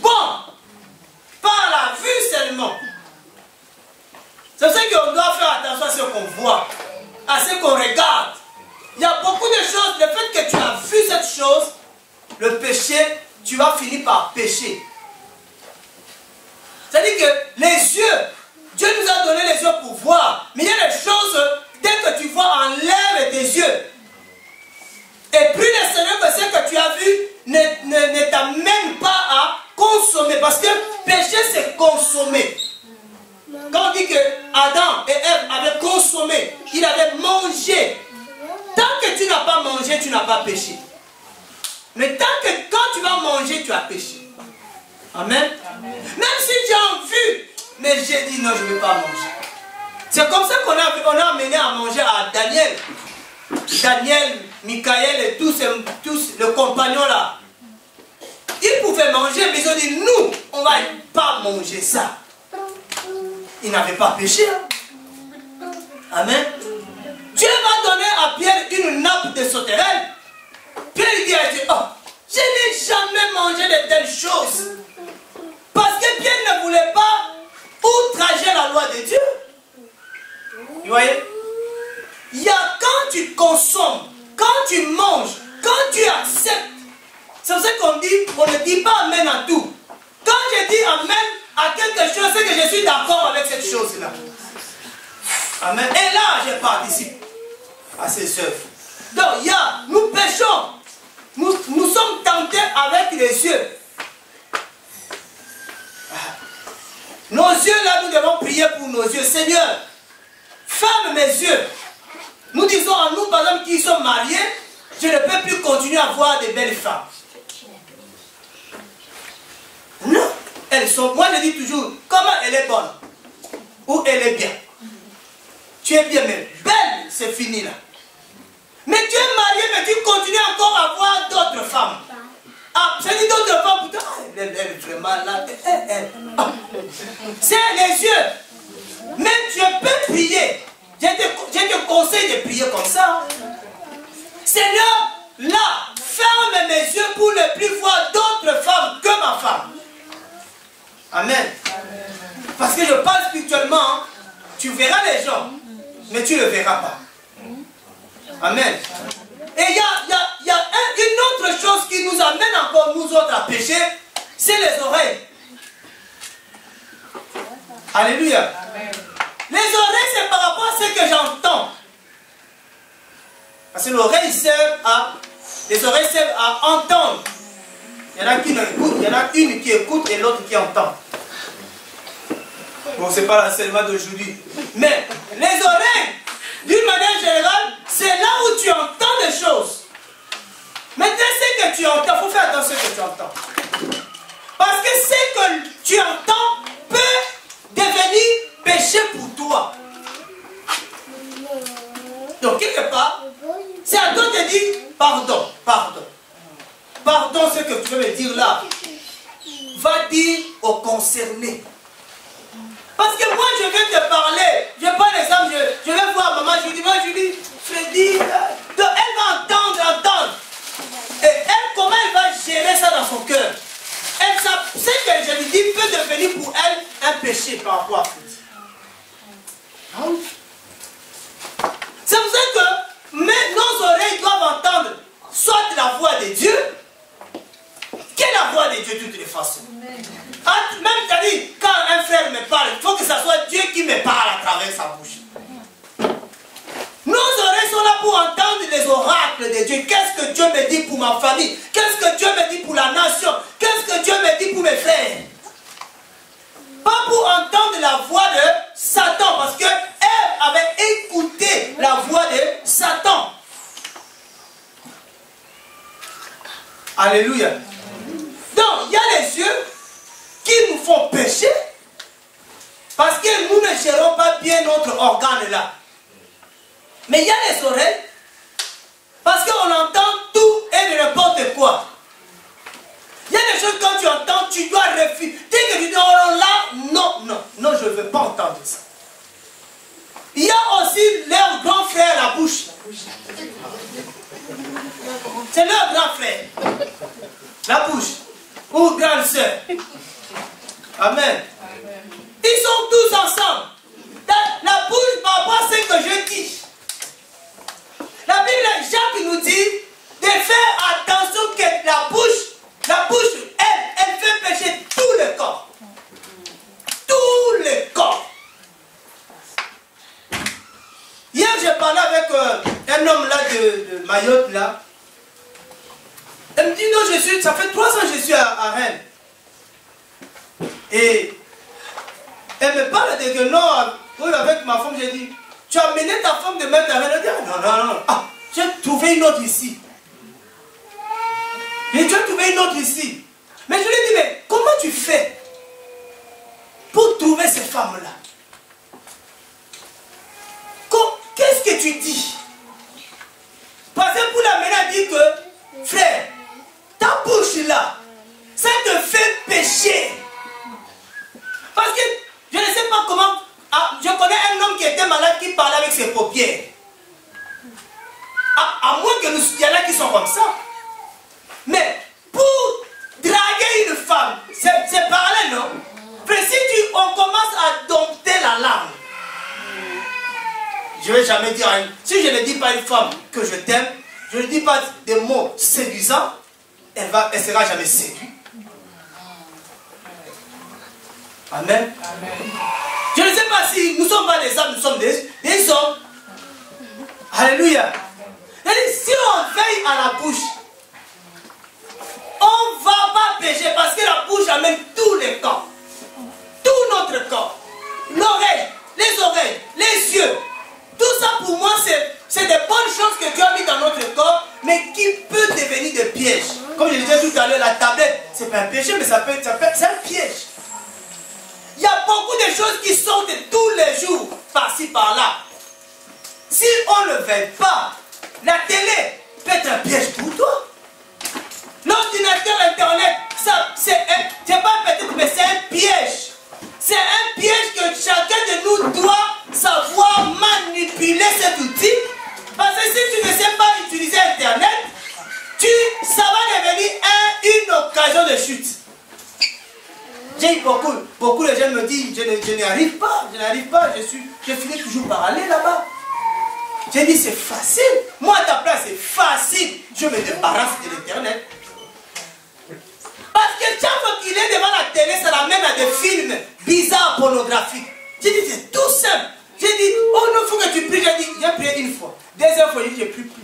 bons. Par la vue seulement. C'est ça qu'on doit faire attention à ce qu'on voit, à ce qu'on regarde. Il y a beaucoup de choses, le fait que tu as vu cette chose, le péché, tu vas finir par pécher. C'est-à-dire que les yeux, Dieu nous a donné les yeux pour voir, mais il y a des choses, dès que tu vois, enlève tes yeux. Et plus le Seigneur que ce que tu as vu ne t'amène pas à consommer, parce que péché c'est consommer. Quand on dit que Adam et Ève avaient consommé, ils avaient mangé. Tant que tu n'as pas mangé, tu n'as pas péché. Mais tant que quand tu vas manger, tu as péché. Amen. Même si j'ai envie, mais j'ai dit non, je ne vais pas manger. C'est comme ça qu'on a amené à manger à Daniel. Daniel, Michael et tous le compagnon là. Ils pouvaient manger, mais ils ont dit nous, on ne va pas manger ça. Ils n'avaient pas péché. Hein. Amen. Dieu va donner à Pierre une nappe de sauterelle. Pierre dit à Dieu, oh, je n'ai jamais mangé de telles choses. Parce que Pierre ne voulait pas outrager la loi de Dieu. Vous voyez? Il y a quand tu consommes, quand tu manges, quand tu acceptes. C'est pour ça qu'on dit, on ne dit pas amen à tout. Quand je dis amen à quelque chose, c'est que je suis d'accord avec cette chose-là. Amen. Et là, je participe à ces œuvres. Donc, nous péchons. Nous sommes tentés avec les yeux. Nos yeux, là, nous devons prier pour nos yeux. Seigneur, ferme mes yeux. Nous disons à nous, par exemple, qui sommes mariés, je ne peux plus continuer à voir de belles femmes. Non, elles sont, moi je dis toujours, comment elle est bonne, ou elle est bien. Tu es bien, mais belle, c'est fini là. Mais tu es marié, mais tu continues encore à voir d'autres femmes. Ah, je dis d'autres femmes, putain, elle est vraiment là. C'est les yeux. Mais tu peux prier. Je te conseille de prier comme ça. Seigneur, là, ferme mes yeux pour ne plus voir d'autres femmes que ma femme. Amen. Parce que je parle spirituellement, tu verras les gens, mais tu ne le verras pas. Amen. Et il y a une autre chose qui nous amène encore nous autres à pécher, c'est les oreilles. Alléluia. Amen. Les oreilles, c'est par rapport à ce que j'entends. Parce que l'oreille sert à... Les oreilles servent à entendre. Il y en a qui n'écoutent, il y en a une qui écoute et l'autre qui entend. Bon, c'est pas l'enseignement d'aujourd'hui. Mais les oreilles, d'une manière générale, c'est là où tu entends des choses. Maintenant, ce que tu entends, il faut faire attention à ce que tu entends. Parce que ce que tu entends peut devenir péché pour toi. Donc, quelque part, c'est à toi de dire pardon, pardon. Pardon, ce que tu veux me dire là. Va dire aux concernés. Parce que moi, je viens te parler. Je prends l'exemple, je vais voir maman, je lui dis, moi, Julie, Freddy, elle va entendre. Et elle, comment elle va gérer ça dans son cœur? Ce que je lui dis peut devenir pour elle un péché par rapport à Freddy. C'est pour ça que nos oreilles doivent entendre soit la voix de Dieu, quelle est la voix de Dieu de toutes les façons. Même c'est-à-dire, quand un frère me parle, il faut que ce soit Dieu qui me parle à travers sa bouche. Nos oreilles sont là pour entendre les oracles de Dieu. Qu'est-ce que Dieu me dit pour ma famille? Qu'est-ce que Dieu me dit pour la nation? Qu'est-ce que Dieu me dit pour mes frères? Pas pour entendre la voix de Satan, parce qu'elle avait écouté la voix de Satan. Alléluia. Donc, il y a les yeux qui nous font pécher parce que nous ne gérons pas bien notre organe là. Mais il y a les oreilles parce qu'on entend tout et de n'importe quoi. Il y a des choses quand tu entends, tu dois refuser. Dès que tu dis oh là, non, je ne veux pas entendre ça. Il y a aussi leur grand frère, la bouche. C'est leur grand frère. La bouche. Ou grande sœur. Amen. Ils sont tous ensemble. La bouche par rapport à ce que je dis. La Bible, Jacques nous dit de faire attention que la bouche, elle fait pécher tout le corps. Tout le corps. Hier, j'ai parlé avec un homme là de Mayotte là. Elle me dit non, ça fait 3 ans que je suis à Rennes. Et elle me parle de que non, avec ma femme, j'ai dit, tu as amené ta femme de mettre à Rennes. Elle dit, non. Ah, j'ai trouvé une autre ici. Et tu as trouvé une autre ici. Mais je lui ai dit, mais comment tu fais pour trouver ces femmes-là? Qu'est-ce que tu dis? Parce que pour la mère dit que, frère, ta bouche là, ça te fait pécher. Parce que je ne sais pas comment. Ah, je connais un homme qui était malade qui parlait avec ses qu'il y en a qui sont comme ça. Mais pour draguer une femme, c'est parallèle, non? Mais si on commence à dompter la langue, je ne vais jamais dire à si je ne dis pas à une femme que je t'aime, je ne dis pas des mots séduisants, elle ne sera jamais séduite. Amen. Amen. Je ne sais pas si nous ne sommes pas des hommes, nous sommes des hommes. Alléluia. Si on veille à la bouche, on ne va pas pécher parce que la bouche amène tous les corps. Tout notre corps. L'oreille, les oreilles, les yeux. Tout ça pour moi c'est des bonnes choses que Dieu a mis dans notre corps, mais qui peut devenir des pièges. Comme je disais tout à l'heure, la tablette, c'est pas un péché, mais c'est un piège. Il y a beaucoup de choses qui sortent tous les jours, par-ci, par-là. Si on ne veille pas, la télé peut être un piège pour toi. L'ordinateur, Internet, c'est pas peut-être, mais c'est un piège. C'est un piège que chacun de nous doit savoir manipuler cet outil. Parce que si tu ne sais pas utiliser Internet, ça va devenir une occasion de chute. J'ai eu beaucoup de gens me disent, je n'y arrive pas, je finis toujours par aller là-bas. J'ai dit, c'est facile. Moi, à ta place, c'est facile. Je me débarrasse de l'Internet. Parce que chaque fois qu'il est devant la télé, ça l'amène à des films bizarres, pornographiques. J'ai dit, c'est tout simple. J'ai dit, oh non, il faut que tu pries. J'ai dit, j'ai prié une fois. Deuxième fois, j'ai dit, je ne prie plus.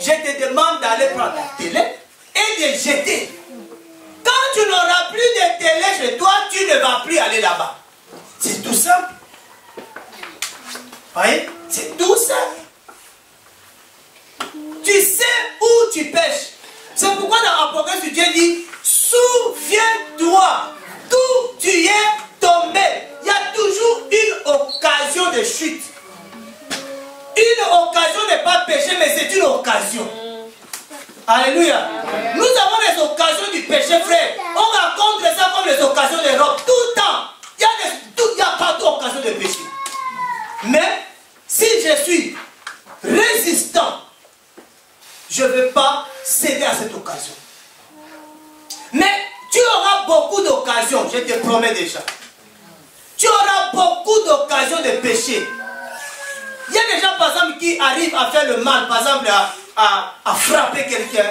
Je te demande d'aller prendre la télé et de jeter. Quand tu n'auras plus de télé chez toi, tu ne vas plus aller là-bas. C'est tout simple. Vous voyez? C'est tout simple. Tu sais où tu pêches. C'est pourquoi dans Apocalypse, Dieu dit, souviens-toi d'où tu es tombé. Il y a toujours une occasion de chute. Une occasion n'est pas péché, mais c'est une occasion. Alléluia. Nous avons les occasions du péché, frère. On rencontre ça comme les occasions de robe. Tout le temps. Il y a partout occasion de péché. Mais si je suis résistant, je ne vais pas céder à cette occasion. Mais tu auras beaucoup d'occasions, je te promets déjà. Tu auras beaucoup d'occasions de pécher. Il y a des gens, par exemple, qui arrivent à faire le mal, par exemple, à frapper quelqu'un.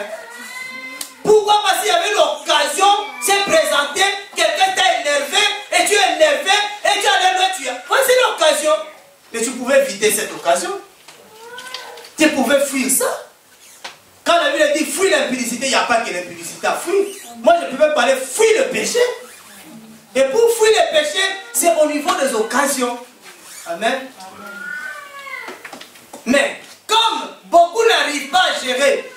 Pourquoi? Parce qu'il y avait l'occasion, s'est présenté, quelqu'un t'a énervé, et tu es énervé, et tu allais le tuer. Voici l'occasion. Mais tu pouvais éviter cette occasion. Tu pouvais fuir ça. Quand la Bible dit fuis l'impudicité, il n'y a pas que l'impudicité à fuir. Moi, je pouvais parler fuis le péché. Et pour fuir le péché, c'est au niveau des occasions. Amen. Mais comme beaucoup n'arrivent pas à gérer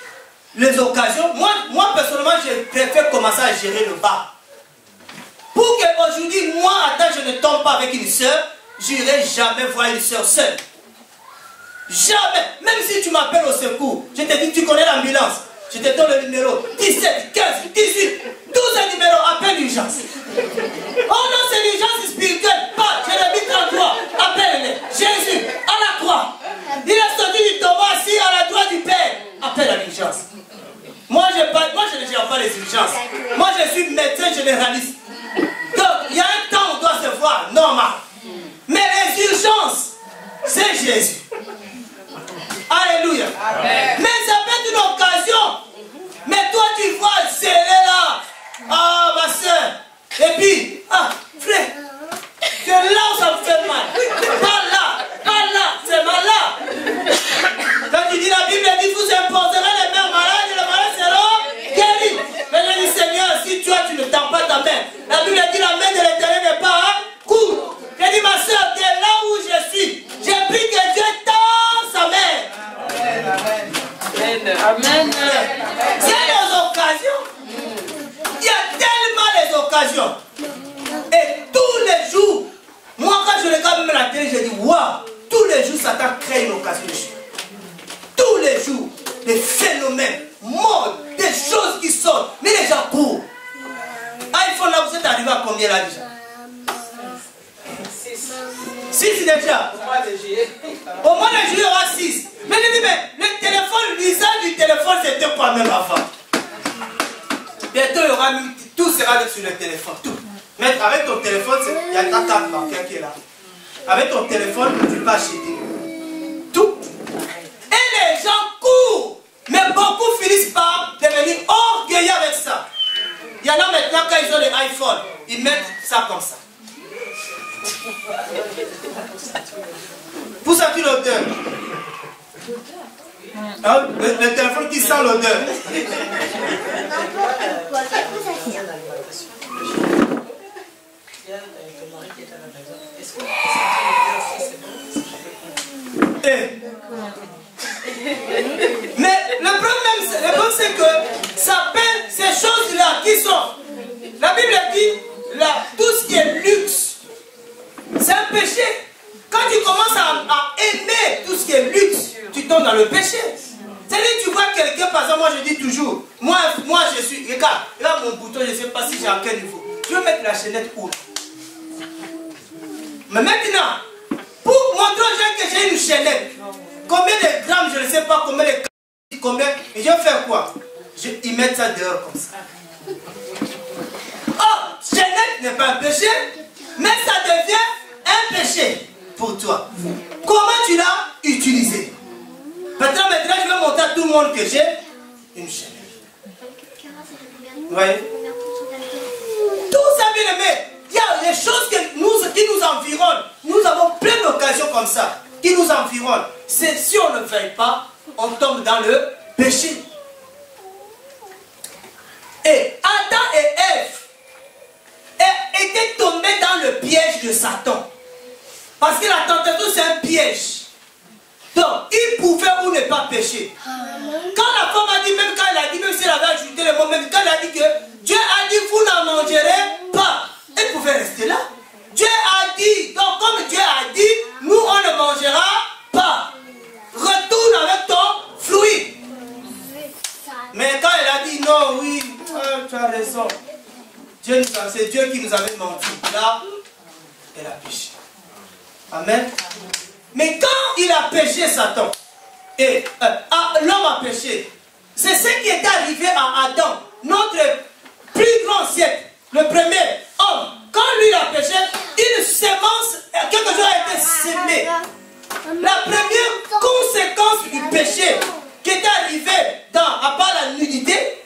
les occasions, moi personnellement, je préfère commencer à gérer le bas. Pour qu'aujourd'hui, moi, attends, je ne tombe pas avec une soeur, je n'irai jamais voir une soeur seule. Jamais. Même si tu m'appelles au secours, je te dis, tu connais l'ambulance. Je te donne le numéro 17, 15, 18, 12 numéros, appelle l'urgence. Oh non, c'est l'urgence spirituelle. Pas, je l'ai mis 33. Appelle-les. Jésus, à la croix. Il est sorti du tombeau assis à la droite du Père. Appelle à l'urgence. Moi, je ne gère pas les urgences. Moi, je suis médecin généraliste. Donc, il y a un temps où on doit se voir, normal. Mais les urgences, c'est Jésus. Alléluia. Amen. Mais ça peut être une occasion. Mais toi, tu vois serrer là. Ah, ma soeur. Et puis, ah, frère, c'est là où ça me fait mal. Pas là, c'est mal là. Quand tu dis la Bible, dit vous importerez les mères malades et les malades seront guéris. Mais je dis, Seigneur, si toi, tu ne tends pas ta main. La Bible dit la main de l'Éternel n'est pas courte. J'ai dit, ma soeur, tu es là où je suis. J'ai pris que Dieu tend sa main. Amen. Amen. C'est les occasions. Il y a tellement les occasions. Et tous les jours, moi quand je regarde même la télé, je dis, waouh, tous les jours Satan crée une occasion de chute. Tous les jours, des phénomènes, modes, des choses qui sortent. Mais les gens courent. iPhone là, vous êtes arrivé à combien là déjà? 6 déjà. Au mois de juillet, il y aura 6. Mais je dis, mais le téléphone, Lisa, même avant. Bientôt, il y aura même, tout sera sur le téléphone, tout. Mais avec ton téléphone, il y a ta carte bancaire qui est là. Avec ton téléphone, tu peux acheter. Tout. Et les gens courent. Mais beaucoup finissent par devenir orgueilleux avec ça. Il y en a maintenant, quand ils ont les iPhones, ils mettent ça comme ça. Pour sentir l'odeur. Hein? Le téléphone qui sent l'odeur. Mais le problème c'est que ça peine ces choses-là qui sont. La Bible dit là, tout ce qui est luxe, c'est un péché. Quand tu commences à aimer tout ce qui est luxe, tu tombes dans le péché. C'est-à-dire tu vois quelqu'un, par exemple, moi je dis toujours, moi je suis, regarde mon bouton, je ne sais pas si j'ai à quel niveau. Je vais mettre la chaînette où. Mais maintenant, pour montrer aux gens que j'ai une chaînette, combien de grammes, je ne sais pas combien de grammes, combien, et je vais faire quoi? Ils mettent ça dehors comme ça. Oh, chaînette n'est pas un péché, mais ça devient un péché pour toi. Comment tu l'as utilisé? Maintenant, je vais montrer à tout le monde que j'ai une chaînette. Oui. Tout ça, bien aimé, il y a des choses qui nous environnent. Nous avons plein d'occasions comme ça qui nous environnent. C'est si on ne veille pas, on tombe dans le péché. Et Adam et Ève étaient tombés dans le piège de Satan. Parce que la tentation, c'est un piège. Donc, ils pouvaient ou ne pas pécher. Quand la femme a dit, même quand elle a dit, même si elle avait ajouté le mot, même quand elle a dit que Dieu a dit, vous n'en mangerez pas, elle pouvait rester là. Dieu a dit, donc comme Dieu a dit, nous on ne mangera pas. Retourne avec ton fluide. Mais quand elle a dit, non, oui, tu as raison. C'est Dieu qui nous avait menti. Là, elle a péché. Amen. Mais quand il a péché, Satan, et l'homme a péché, c'est ce qui est arrivé à Adam, notre plus grand siècle, le premier homme. Quand lui a péché, une sémence, quelque chose a été sémé. La première conséquence du péché qui est arrivée à part la nudité,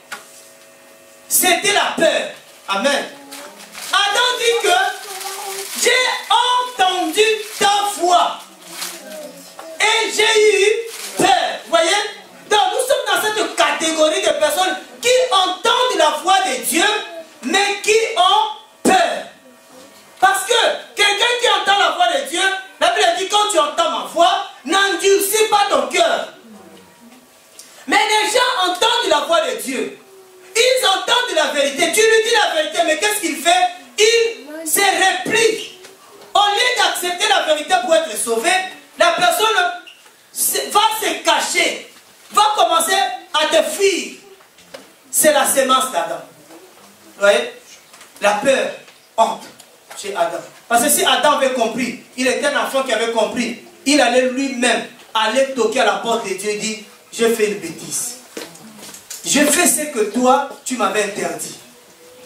c'était la peur. Amen. Adam dit que j'ai entendu ta voix. Et j'ai eu peur. Vous voyez? Donc nous sommes dans cette catégorie de personnes qui entendent la voix de Dieu, mais qui ont peur. Parce que quelqu'un qui entend la voix de Dieu, la Bible dit quand tu entends ma voix, n'endurcis pas ton cœur. Mais les gens entendent la voix de Dieu. Ils entendent la vérité. Tu lui dis la vérité, mais qu'est-ce qu'il fait? Il se replie. Au lieu d'accepter la vérité pour être sauvé, la personne va se cacher, va commencer à te fuir. C'est la sémence d'Adam. Vous voyez? La peur entre chez Adam. Parce que si Adam avait compris, il était un enfant qui avait compris, il allait lui-même aller toquer à la porte de Dieu et dire, j'ai fait une bêtise. Je fais ce que toi, tu m'avais interdit.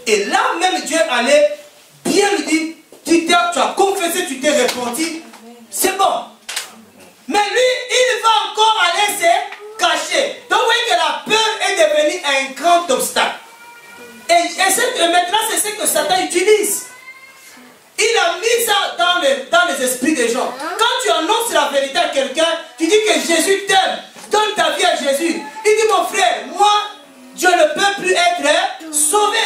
Et là même Dieu allait bien lui dire, tu as confessé, tu t'es repenti, c'est bon. Mais lui, il va encore aller se cacher. Donc vous voyez que la peur est devenue un grand obstacle. Et maintenant, c'est ce que Satan utilise. Il a mis ça dans les esprits des gens. Quand tu annonces la vérité à quelqu'un, tu dis que Jésus t'aime, donne ta vie à Jésus. Il dit, mon frère, moi, je ne peux plus être sauvé.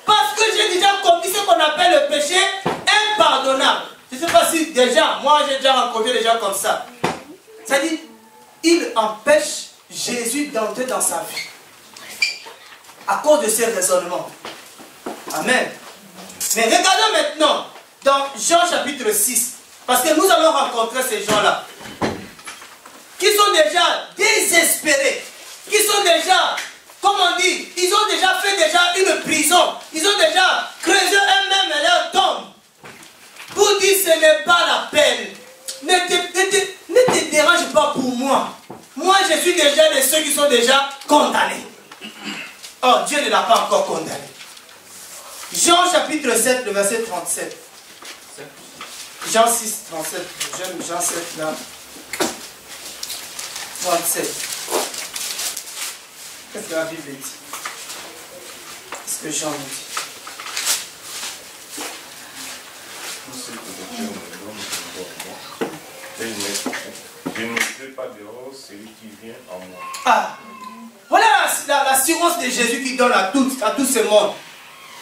Parce que j'ai déjà commis ce qu'on appelle le péché impardonnable. Je ne sais pas si déjà, moi j'ai déjà rencontré des gens comme ça. C'est-à-dire, il empêche Jésus d'entrer dans sa vie. À cause de ses raisonnements. Amen. Mais regardons maintenant dans Jean chapitre 6. Parce que nous allons rencontrer ces gens-là. Qui sont déjà désespérés. Qui sont déjà, comme on dit, ils ont déjà fait une prison. Ils ont déjà creusé eux-mêmes leur tombe. Pour dire ce n'est pas la peine. Ne te dérange pas pour moi. Moi, je suis déjà de ceux qui sont déjà condamnés. Oh, Dieu ne l'a pas encore condamné. Jean chapitre 7, le verset 37. Jean 6, 37. J'aime Jean 7 là. 37. Qu'est-ce que la Bible dit? Qu'est-ce que Jean nous dit? Je ne mettrai pas dehors celui qui vient en moi. Ah, voilà l'assurance de Jésus qui donne à tout ce monde.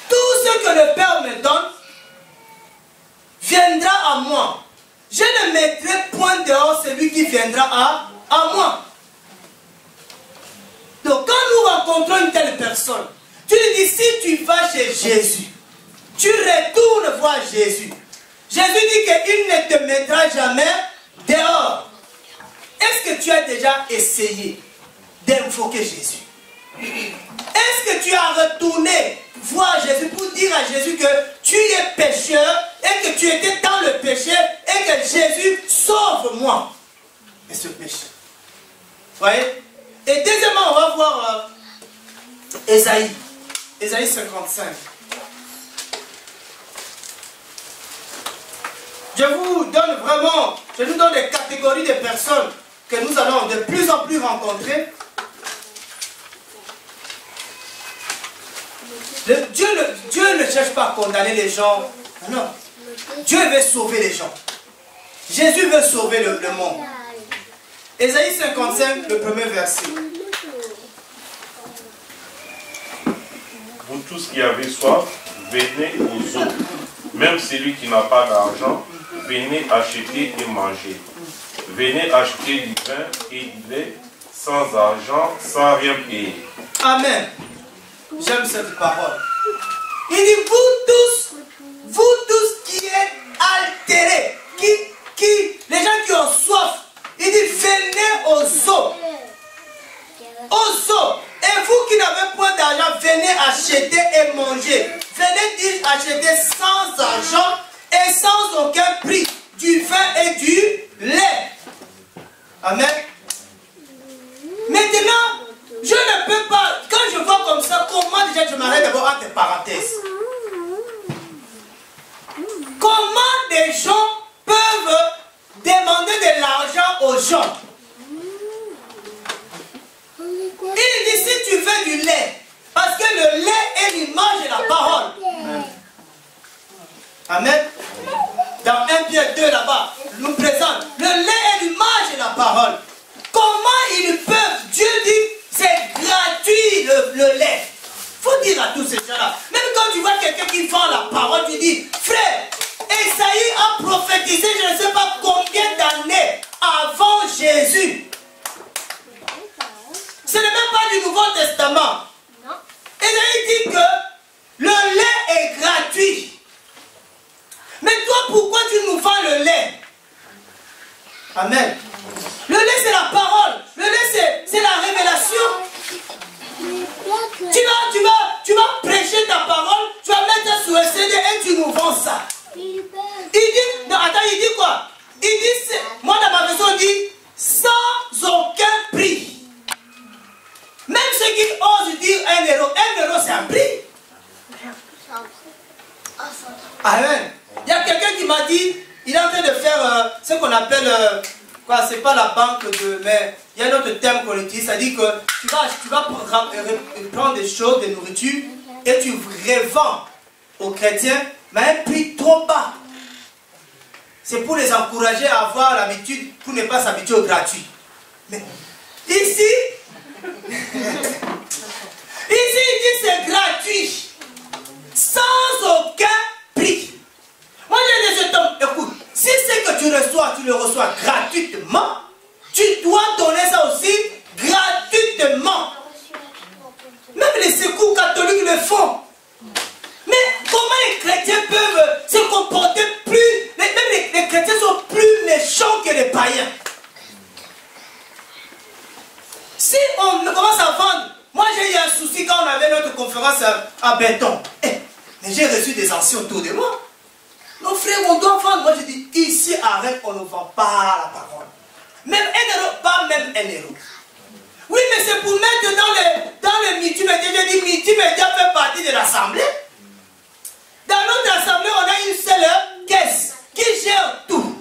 Tout ce que le Père me donne viendra à moi. Je ne mettrai point dehors celui qui viendra à moi. Donc quand nous rencontrons une telle personne, tu lui dis, si tu vas chez Jésus, tu retournes voir Jésus. Jésus dit qu'il ne te mettra jamais dehors. Est-ce que tu as déjà essayé d'invoquer Jésus? Est-ce que tu as retourné voir Jésus pour dire à Jésus que tu es pécheur et que tu étais dans le péché et que Jésus sauve-moi de ce péché? Vous voyez? Et deuxièmement, on va voir Ésaïe. Ésaïe 55. Je vous donne des catégories de personnes que nous allons de plus en plus rencontrer. Dieu ne cherche pas à condamner les gens. Non. Dieu veut sauver les gens. Jésus veut sauver le monde. Ésaïe 55, le premier verset. Vous tous qui avez soif, venez aux eaux. Même celui qui n'a pas d'argent, venez acheter et manger. Venez acheter du vin et du lait, sans argent, sans rien payer. Amen. J'aime cette parole. Il dit, vous tous qui êtes altérés, les gens qui ont soif, il dit, venez aux eaux. Aux eaux. Et vous qui n'avez point d'argent, venez acheter et manger. Venez acheter sans argent et sans aucun prix du vin et du lait. Amen. Maintenant, je ne peux pas, quand je vois comme ça, comment déjà je m'arrête d'abord entre parenthèses. Comment des gens peuvent demander de l'argent aux gens? Il dit, si tu veux du lait, parce que le lait est l'image de la parole. Amen. Dans 1 Pierre 2 là-bas, nous présente, le lait est l'image de la parole. Comment ils peuvent, Dieu dit, c'est gratuit le lait. Il faut dire à tous ces gens-là, même quand tu vois quelqu'un qui vend la parole, tu dis, frère, Esaïe a prophétisé, je ne sais pas combien d'années avant Jésus. Ce n'est même pas du Nouveau Testament. Esaïe dit que le lait est gratuit. Mais toi, pourquoi tu nous vends le lait? Amen. Le lait, c'est la parole. Le lait, c'est la révélation. Tu vas prêcher ta parole, tu vas mettre ça sur un CD et tu nous vends ça. Il dit, non, attends, il dit quoi? Il dit, moi dans ma version, il dit, sans aucun prix. Même ceux qui osent dire 1 euro, 1 euro c'est un prix. Amen. Il y a quelqu'un qui m'a dit, il est en train de faire ce qu'on appelle, quoi, c'est pas la banque de, mais il y a un autre terme qu'on utilise, ça dit que tu vas prendre des choses, des nourritures, et tu revends aux chrétiens, mais à un prix trop bas. C'est pour les encourager à avoir l'habitude, pour ne pas s'habituer au gratuit. Mais ici, il dit c'est gratuit, sans aucun prix. Moi je dis cet homme, écoute, si c'est que tu le reçois gratuitement, tu dois donner ça aussi gratuitement. Même les secours catholiques le font. Mais comment les chrétiens peuvent se comporter plus, même les chrétiens sont plus méchants que les païens. Si on commence à vendre, moi j'ai eu un souci quand on avait notre conférence à Béton. Mais j'ai reçu des anciens autour de moi. Nos frères, on doit vendre. Moi je dis, ici arrête, on ne vend pas la parole. Même 1 euro, pas même 1 euro. Oui, mais c'est pour mettre dans le multimédia, j'ai dit multimédia fait partie de l'assemblée. Dans notre assemblée, on a une seule caisse qui gère tout.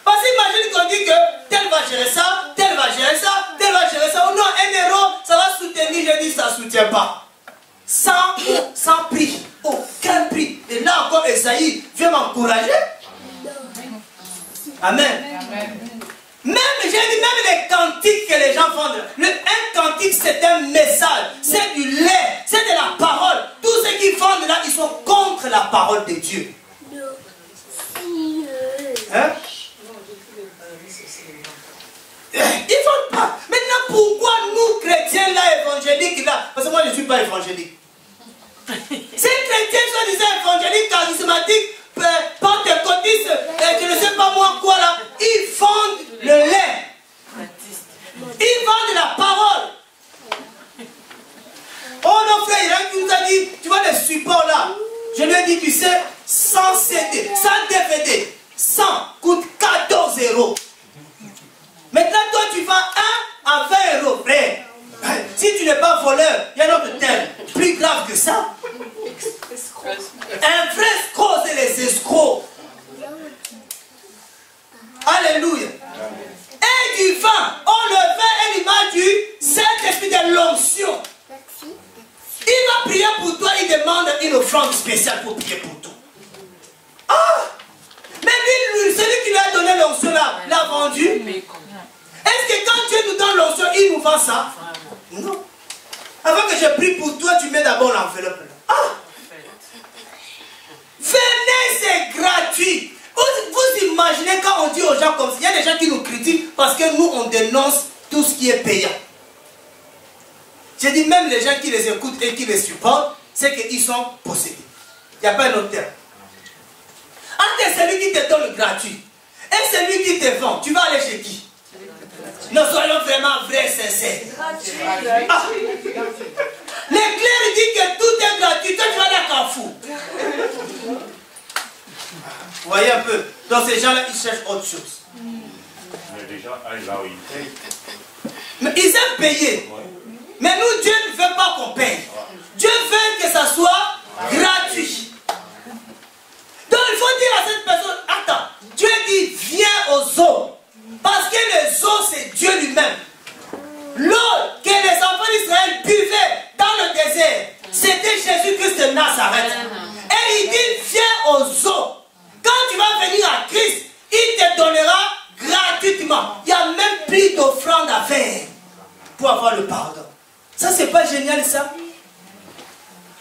Parce qu'imagine qu'on dit que tel va gérer ça, tel va gérer ça, tel va gérer ça. Ou non, 1 euro, ça va soutenir. Je dis, ça ne soutient pas. Sans prix, aucun prix. Et là encore, Esaïe vient m'encourager. Amen. Même, j'ai dit, même les cantiques que les gens font, un cantique c'est un message, c'est du lait, c'est de la parole. Tous ceux qui font là, ils sont contre la parole de Dieu. Hein? Ils ne font pas. Maintenant, pourquoi nous, chrétiens là, évangéliques là, parce que moi je ne suis pas évangélique. Ces chrétiens sont des évangéliques charismatiques, pentecôtistes, je ne sais pas moi quoi là, ils vendent le lait. Ils vendent la parole. Oh non frère, il nous a dit, tu vois le support là. Je lui ai dit, tu sais, 100 CD, 100 DVD, 100 coûte 14 €. Maintenant toi tu vends 1 à 20 €, frère. Si tu n'es pas voleur, il y a un autre terme plus grave que ça. Un vrai escroc, c'est les escrocs. Alléluia. Et du vin, on le vin est l'image du Saint-Esprit de l'onction. Il va prier pour toi, il demande une offrande spéciale pour prier pour toi. Ah! Mais lui, celui qui lui a donné l'onction là, l'a vendu. Est-ce que quand Dieu nous donne l'onction, il nous vend ça? Non. Avant que je prie pour toi, tu mets d'abord l'enveloppe là. Ah! Venez, c'est gratuit. Vous imaginez quand on dit aux gens comme ça, il y a des gens qui nous critiquent parce que nous, on dénonce tout ce qui est payant. J'ai dit, même les gens qui les écoutent et qui les supportent, c'est qu'ils sont possédés. Il n'y a pas un autre terme. Entre celui qui te donne gratuit et celui qui te vend, tu vas aller chez qui? Nous soyons vraiment vrais, sincères. Ah. L'éclair dit que tout est gratuit. Toi, tu vas aller à Carrefour. Vous voyez un peu. Donc, ces gens-là, ils cherchent autre chose. Mais les gens aillent là où ils payent. Mais ils aiment payer. Ouais. Mais nous, Dieu ne veut pas qu'on paye. Dieu veut que ça soit gratuit. Donc, il faut dire à cette personne, attends, Dieu dit, viens aux eaux. Parce que les eaux, c'est Dieu lui-même. L'eau que les enfants d'Israël buvaient dans le désert, c'était Jésus-Christ de Nazareth. Et il dit, viens aux eaux. Quand tu vas venir à Christ, il te donnera gratuitement. Il n'y a même plus d'offrande à faire pour avoir le pardon. Ça, c'est pas génial ça?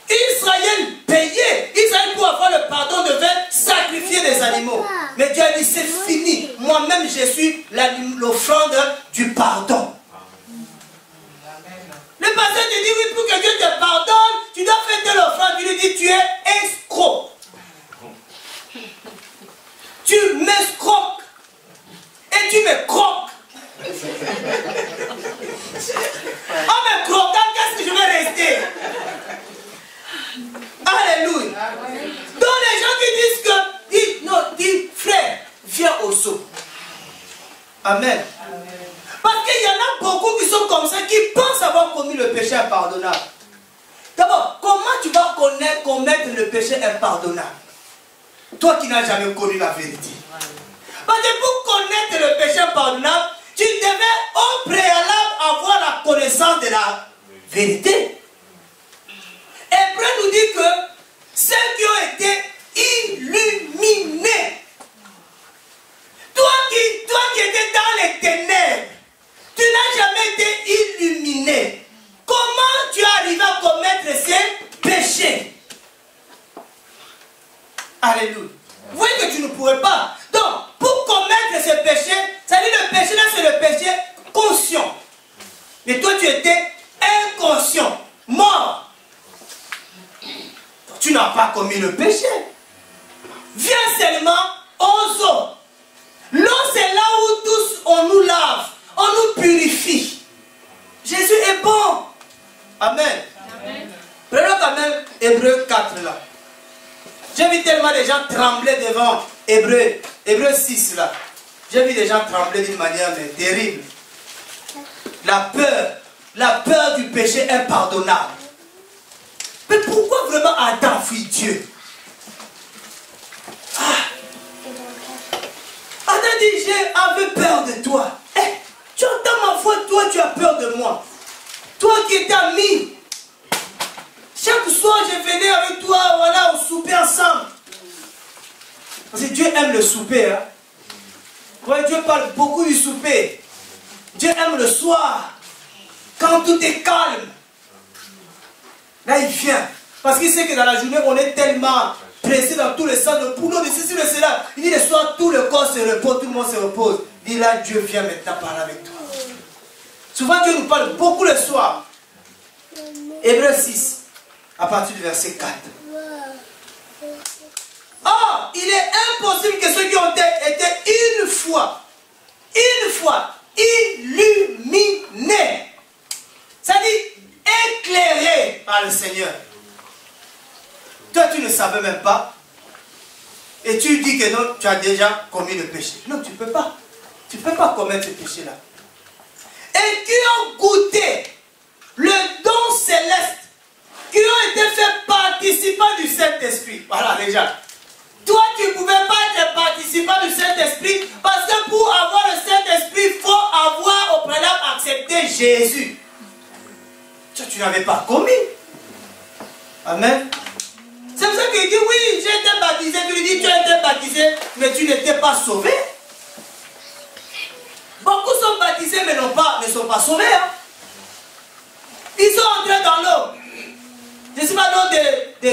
Israël payait. Israël pour avoir le pardon devait sacrifier des animaux. Mais Dieu a dit, c'est fini. Moi-même, je suis l'offrande du pardon. Le pasteur te dit, oui, pour que Dieu te pardonne, tu dois faire de l'offrande. Tu lui dis, tu es escroc. Tu m'escroques. Et tu me croques. En me croquant, qu'est-ce que je vais rester? Alléluia. Donc les gens qui disent que, dis frère, viens au saut. Amen. Parce qu'il y en a beaucoup qui sont comme ça, qui pensent avoir commis le péché impardonnable. D'abord, comment tu vas commettre le péché impardonnable? Toi qui n'as jamais connu la vérité. Parce que pour connaître le péché impardonnable, tu devais au préalable avoir la connaissance de la vérité. Hébreu nous dit que ceux qui ont été illuminés, toi qui étais dans les ténèbres, tu n'as jamais été illuminé. Comment tu es arrivé à commettre ces péchés? Alléluia. Vous voyez que tu ne pourrais pas. Donc, pour commettre ces péchés, ça dit le péché là, c'est le péché conscient. Mais toi, tu étais inconscient, mort. Tu n'as pas commis le péché. Viens seulement aux eaux. L'eau, c'est là où tous on nous lave, on nous purifie. Jésus est bon. Amen. Prenons quand même Hébreu 4 là. J'ai vu tellement de gens trembler devant Hébreu 6 là. J'ai vu des gens trembler d'une manière mais terrible. La peur, la peur du péché impardonnable. Mais pourquoi vraiment Adam fuit Dieu? Adam dit, j'avais peur de toi. Tu entends ma voix, toi tu as peur de moi. Toi qui es ami. Chaque soir je venais avec toi, voilà, on soupait ensemble. Parce que Dieu aime le souper. Hein? Ouais, Dieu parle beaucoup du souper. Dieu aime le soir. Quand tout est calme. Là il vient. Parce qu'il sait que dans la journée on est tellement pressé dans tous les sens, de boulot, de ceci, de cela. Il dit le soir tout le corps se repose, tout le monde se repose. Il dit là Dieu vient maintenant parler avec toi. Souvent Dieu nous parle beaucoup le soir. Hébreux 6, à partir du verset 4. Or, il est impossible que ceux qui ont été une fois illuminés, c'est-à-dire éclairés par le Seigneur. Toi, tu ne savais même pas. Et tu dis que non, tu as déjà commis le péché. Non, tu ne peux pas. Tu ne peux pas commettre ce péché-là. Et qui ont goûté le don céleste, qui ont été faits participants du Saint-Esprit. Voilà, déjà. Toi, tu ne pouvais pas être participant du Saint-Esprit parce que pour avoir le Saint-Esprit, il faut avoir au préalable accepté Jésus. Tu n'avais pas commis. Amen. C'est pour ça qu'il dit, oui, j'ai été baptisé. Tu lui dis, tu as été baptisé, mais tu n'étais pas sauvé. Beaucoup sont baptisés, mais ne sont pas sauvés. Hein. Ils sont entrés dans l'eau. Je ne sais pas l'eau de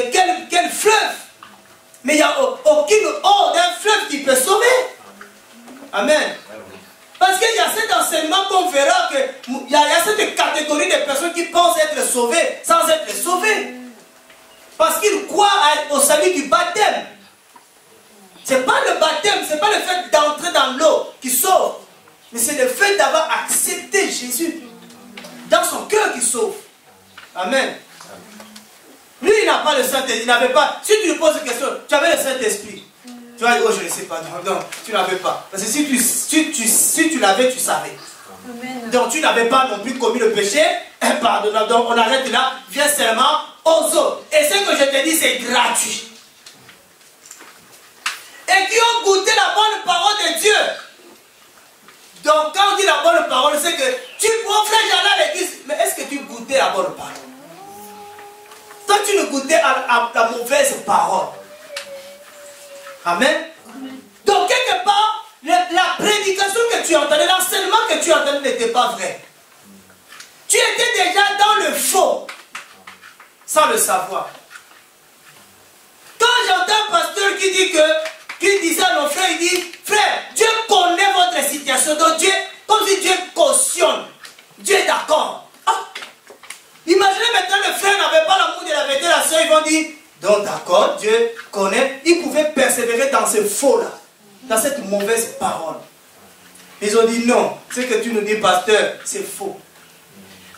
quel fleuve. Mais il n'y a aucune eau d'un fleuve qui peut sauver. Amen. Parce qu'il y a cet enseignement qu'on verra qu'il y a cette catégorie de personnes qui pensent être sauvées sans être sauvées. Parce qu'ils croient au salut du baptême. Ce n'est pas le baptême, ce n'est pas le fait d'entrer dans l'eau qui sauve. Mais c'est le fait d'avoir accepté Jésus dans son cœur qui sauve. Amen. Lui, il n'a pas le Saint-Esprit. Il n'avait pas. Si tu lui poses une question, tu avais le Saint-Esprit. Tu vas dire, oh, je ne sais pas. Non, tu n'avais pas. Parce que si tu l'avais, tu savais. Amen. Donc, tu n'avais pas non plus commis le péché. Pardon. Donc, on arrête là. Viens seulement aux autres. Et ce que je te dis, c'est gratuit. Et qui ont goûté la bonne parole de Dieu. Donc, quand on dit la bonne parole, c'est que tu prends frère, j'allais à l'église. Mais est-ce que tu goûtais la bonne parole? Toi, tu ne goûtais à la mauvaise parole. Amen. Donc, quelque part, la prédication que tu entendais, l'enseignement que tu entendais n'était pas vrai. Tu étais déjà dans le faux, sans le savoir. Quand j'entends un pasteur qui disait à nos frères, il dit, frère, Dieu connaît votre situation. Donc Dieu, comme si Dieu cautionne, Dieu est d'accord. Imaginez maintenant le frère n'avait pas l'amour de la vérité, la soeur, ils vont dire, donc d'accord, Dieu connaît. Ils pouvaient persévérer dans ce faux-là, dans cette mauvaise parole. Ils ont dit non, ce que tu nous dis, pasteur, c'est faux.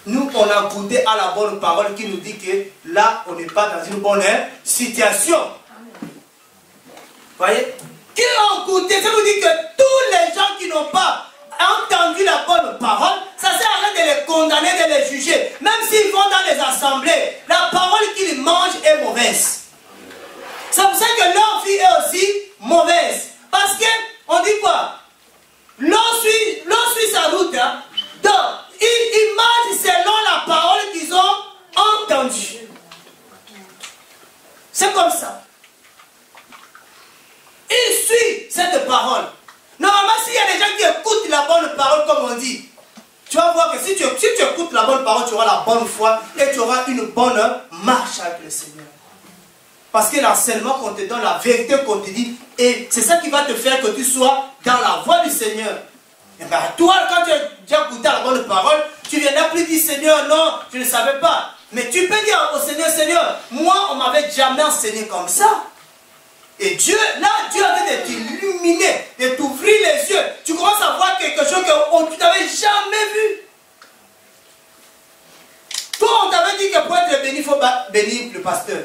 Nous, on a goûté à la bonne parole qui nous dit que là, on n'est pas dans une bonne situation. Vous voyez? Qui ont goûté, ça veut dire que tous les gens qui n'ont pas entendu la bonne parole, ça sert à rien de les condamner, de les juger. Même s'ils vont dans les assemblées, la parole qu'ils mangent est mauvaise. C'est pour ça que leur vie est aussi mauvaise. Parce que, on dit quoi? L'on suit sa route. Hein? Donc, ils mangent selon la parole qu'ils ont entendue. C'est comme ça. Ils suivent cette parole. Normalement, s'il y a des gens qui écoutent la bonne parole, comme on dit, tu vas voir que si tu écoutes la bonne parole, tu auras la bonne foi et tu auras une bonne marche avec le Seigneur. Parce que l'enseignement qu'on te donne, la vérité qu'on te dit, et c'est ça qui va te faire que tu sois dans la voie du Seigneur. Et bien toi, quand tu as déjà goûté la bonne parole, tu viendras plus dire, Seigneur, non, je ne savais pas. Mais tu peux dire au Seigneur, Seigneur, moi, on ne m'avait jamais enseigné comme ça. Et Dieu, là, Dieu avait de t'illuminer, de t'ouvrir les yeux. Tu commences à voir quelque chose que tu n'avais jamais vu. Toi, on t'avait dit que pour être béni, il faut bénir le pasteur.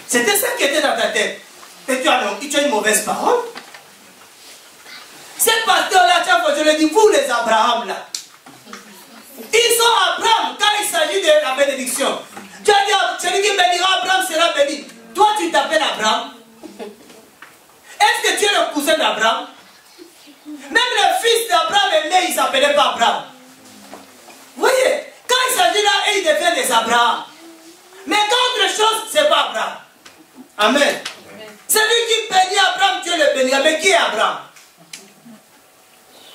C'était ça qui était dans ta tête. Et tu as une mauvaise parole. Ces pasteurs-là, je le dis, vous les Abraham là, ils bénédiction. Tu as dit, celui qui bénira Abraham sera béni. Toi, tu t'appelles Abraham. Est-ce que tu es le cousin d'Abraham? Même le fils d'Abraham est né, il ne s'appelait pas Abraham. Vous voyez, quand il s'agit là, et il devient des Abraham. Mais quand autre chose, ce n'est pas Abraham. Amen. Celui qui bénit Abraham, Dieu le bénira. Mais qui est Abraham?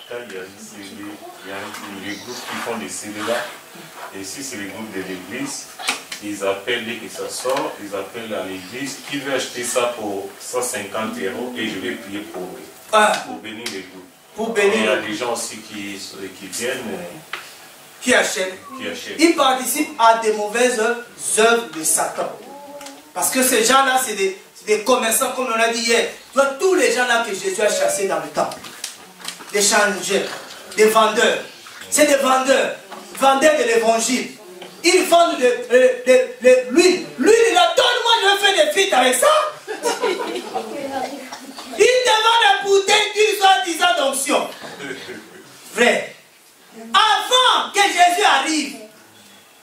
Quand il y a une CD, il y a les groupes qui font des CD là. Et si c'est les groupes de l'église, ils appellent, dès que ça sort, ils appellent à l'église. Qui veut acheter ça pour 150 € et je vais payer pour bénir les groupes. Pour bénir. Il y a des gens aussi qui viennent. Qui achètent. Ils participent à des mauvaises œuvres de Satan. Parce que ces gens-là, c'est des commerçants, comme on a dit hier. Tu vois, tous les gens-là que Jésus a chassés dans le temple. Des changeurs, des vendeurs. C'est des vendeurs de l'évangile. Ils vendent de l'huile. L'huile, il a donne-moi, je vais faire des frites avec ça. Ils te vendent la bouteille d'huile soi-disant d'onction. Frère, avant que Jésus arrive,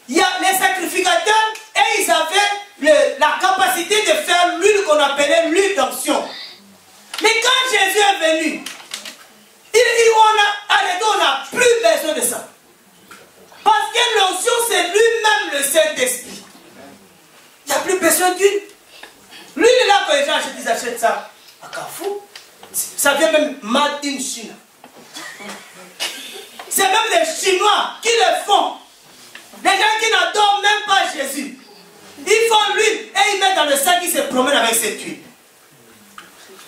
il y a les sacrificateurs et ils avaient la capacité de faire l'huile qu'on appelait l'huile d'onction. Mais quand Jésus est venu, on n'a plus besoin de ça. Parce que l'onction, c'est lui-même le Saint-Esprit. Il n'y a plus besoin d'huile. L'huile est là quand les gens achètent, ils achètent ça à Carrefour. Ça vient même made in Chine. C'est même les Chinois qui le font. Les gens qui n'adorent même pas Jésus. Ils font l'huile et ils mettent dans le sac, ils se promènent avec cette huile.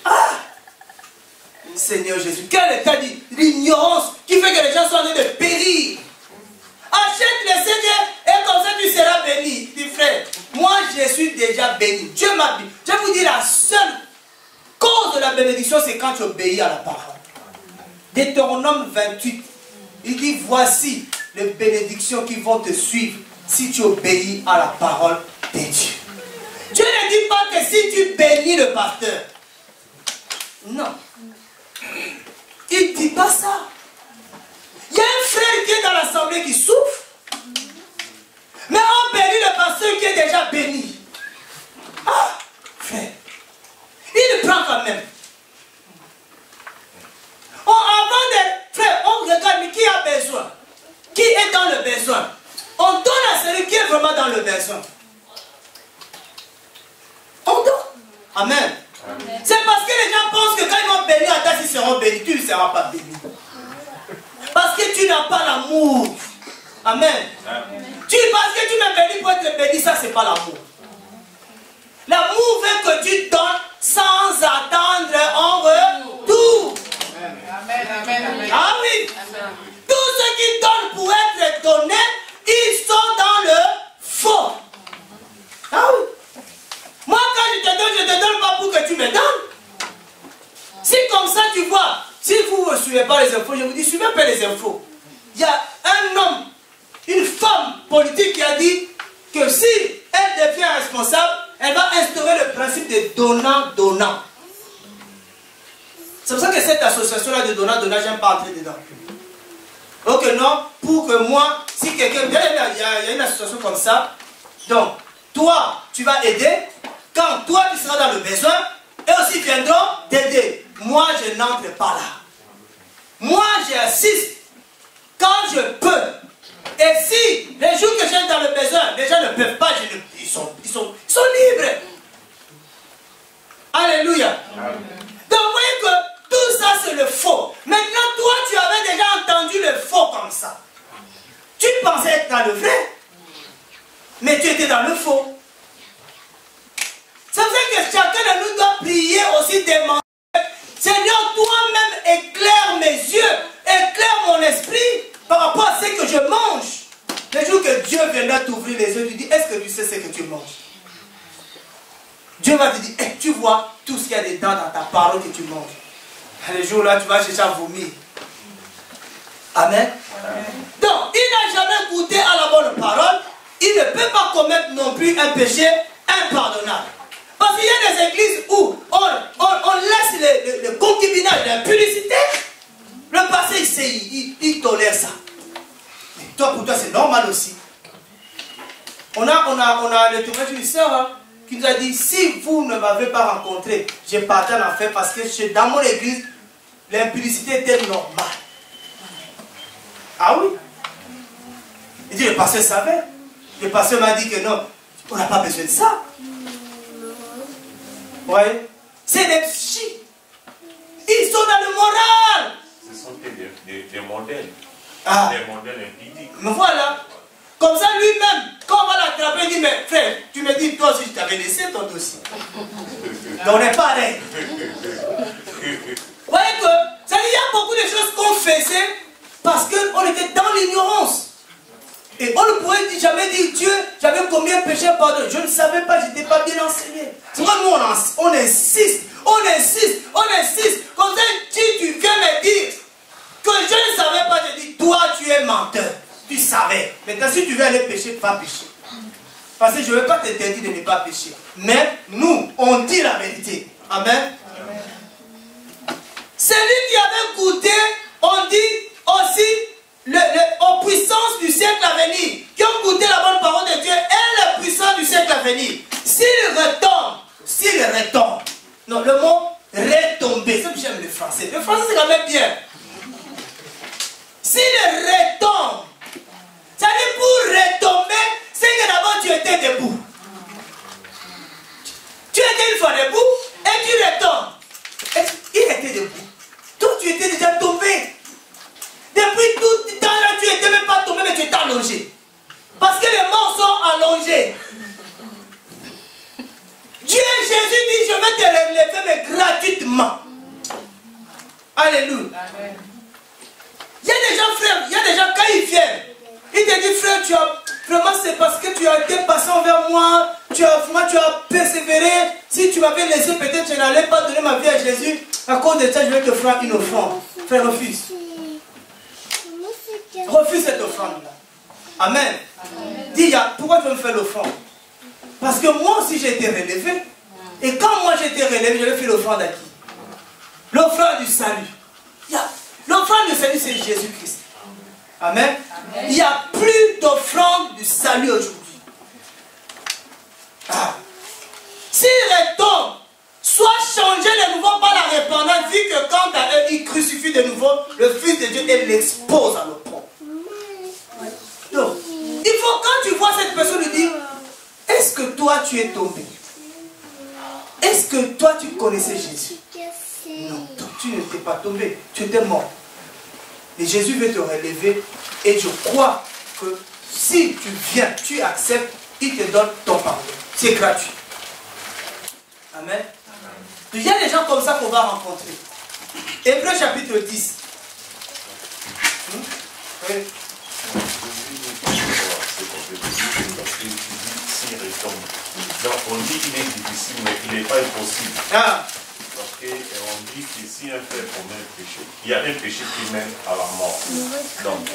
Ah! Seigneur Jésus, quel état d'ignorance qui fait que les gens sont en train de périr. Achète le Seigneur et comme ça tu seras béni. Dis frère, moi je suis déjà béni. Dieu m'a dit. Je vous dis la seule cause de la bénédiction, c'est quand tu obéis à la parole. Deutéronome 28, il dit voici les bénédictions qui vont te suivre si tu obéis à la parole de Dieu. Dieu ne dit pas que si tu bénis le pasteur. Non. Il ne dit pas ça. Il y a un frère qui est dans l'assemblée qui souffre. Mais on bénit le pasteur qui est déjà béni. Ah, frère. Il le prend quand même. Frère, on regarde mais qui a besoin. Qui est dans le besoin. On donne à celui qui est vraiment dans le besoin. On donne. Amen. C'est parce que les gens pensent que quand ils vont bénir à ta, ils seront bénis. Tu ne seras pas béni. Parce que tu n'as pas l'amour. Amen. Parce que tu m'as béni pour être béni, ça c'est pas l'amour. L'amour veut que tu donnes sans attendre en retour. Amen, amen, amen. Ah oui. Amen. Tous ceux qui donnent pour être donnés, ils sont dans le faux. Ah oui. Moi quand je te donne pas pour que tu me donnes. Si comme ça tu vois, si vous ne suivez pas les infos, je vous dis, suivez pas les infos. Il y a un homme, une femme politique qui a dit que si elle devient responsable, elle va instaurer le principe de donnant-donnant. C'est pour ça que cette association-là de donnant-donnant, j'aime pas entrer dedans. Ok, non, pour que moi, si quelqu'un, il y a une association comme ça, donc, toi, tu vas aider, quand toi, tu seras dans le besoin, et aussi viendront t'aider. Moi, je n'entre pas là. Moi, j'assiste quand je peux. Et si, les jours que j'ai dans le besoin, les gens ne peuvent pas, ils sont libres. Alléluia. Amen. Donc, vous voyez que tout ça, c'est le faux. Maintenant, toi, tu avais déjà entendu le faux comme ça. Tu pensais être dans le vrai, mais tu étais dans le faux. Ça veut dire que chacun de nous doit prier aussi, demander, Seigneur, toi-même éclaire mes yeux, éclaire mon esprit par rapport à ce que je mange. Le jour que Dieu viendra t'ouvrir les yeux, tu dis, est-ce que tu sais ce que tu manges? Dieu va te dire, hey, tu vois tout ce qu'il y a dedans dans ta parole que tu manges. Le jour-là, tu vas chercher à vomir. Amen. Amen. Donc, il n'a jamais goûté à la bonne parole. Il ne peut pas commettre non plus un péché impardonnable. Parce qu'il y a des églises où on laisse le concubinage, l'impudicité. Le passé, il tolère ça. Mais toi, pour toi, c'est normal aussi. On a le témoignage d'une sœur hein, qui nous a dit, si vous ne m'avez pas rencontré, j'ai parti en enfer parce que dans mon église, l'impudicité était normale. Ah oui? Il dit, le pasteur savait. Le pasteur m'a dit que non, on n'a pas besoin de ça. Vous voyez? C'est des psys. Ils sont dans le moral. Ce sont des modèles. Ah. Des modèles impudiques. Mais voilà. Comme ça, lui-même, quand on va l'attraper, il dit, mais frère, tu me dis, toi aussi, je t'avais laissé ton dossier. Donc on est pareil. Vous voyez que, ça dit, il y a beaucoup de choses qu'on faisait parce qu'on était dans l'ignorance. Et on ne pourrait jamais dire, Dieu, j'avais combien de péchés, pardon. Je ne savais pas, je n'étais pas bien enseigné. C'est vrai, nous, on insiste. Comme ça, si tu viens me dire que je ne savais pas, je dis, toi, tu es menteur. Tu savais. Maintenant, si tu veux aller pécher, pas pécher. Parce que je ne vais pas t'interdire de ne pas pécher. Mais nous, on dit la vérité. Amen. Celui qui avait goûté, on dit aussi, aux puissances du siècle à venir, qui ont goûté la bonne parole de Dieu et les puissances du siècle à venir. S'il retombe, non, le mot retomber, c'est que j'aime le français. Le français, c'est quand même bien. S'il retombe, ça dit pour retomber, c'est que d'abord tu étais debout. Tu étais une fois debout et tu retombes. Il était debout. Donc tu étais déjà tombé. Depuis tout le temps là, tu n'étais même pas tombé, mais tu étais allongé. Parce que les morts sont allongés. Dieu, Jésus dit, je vais te relever, mais gratuitement. Alléluia. Amen. Il y a des gens, frère, il y a des gens, quand ils viennent, ils te disent, frère, tu as, vraiment, c'est parce que tu as été patient envers moi, tu as persévéré. Si tu m'avais laissé, peut-être je n'allais pas donner ma vie à Jésus. À cause de ça, je vais te faire une offrande. Frère, refuse. Refuse cette offrande-là. Amen. Amen. Dis, pourquoi tu veux me faire l'offrande? Parce que moi aussi, j'ai été relevé. Et quand moi, j'ai été relevé, je vais faire l'offrande à qui? L'offrande du salut. L'offrande du salut, c'est Jésus-Christ. Amen. Amen. Il n'y a plus d'offrande du salut aujourd'hui. Ah. S'il retombe, soit changé de nouveau par la repentance, vu que quand il crucifie de nouveau, le Fils de Dieu, il l'expose à l'opprobre. Donc, il faut, quand tu vois cette personne, lui dire, est-ce que toi tu es tombé? Est-ce que toi tu connaissais Jésus? Non, toi, tu n'étais pas tombé, tu étais mort. Et Jésus veut te relever. Et je crois que si tu viens, tu acceptes, il te donne ton pardon. C'est gratuit. Amen. Il y a des gens comme ça qu'on va rencontrer. Hébreux chapitre 10. Oui. Donc on dit qu'il est difficile, mais il n'est pas impossible. Ah. Parce qu'on dit que si un frère commet un péché, il y a un péché qui mène à la mort. Donc,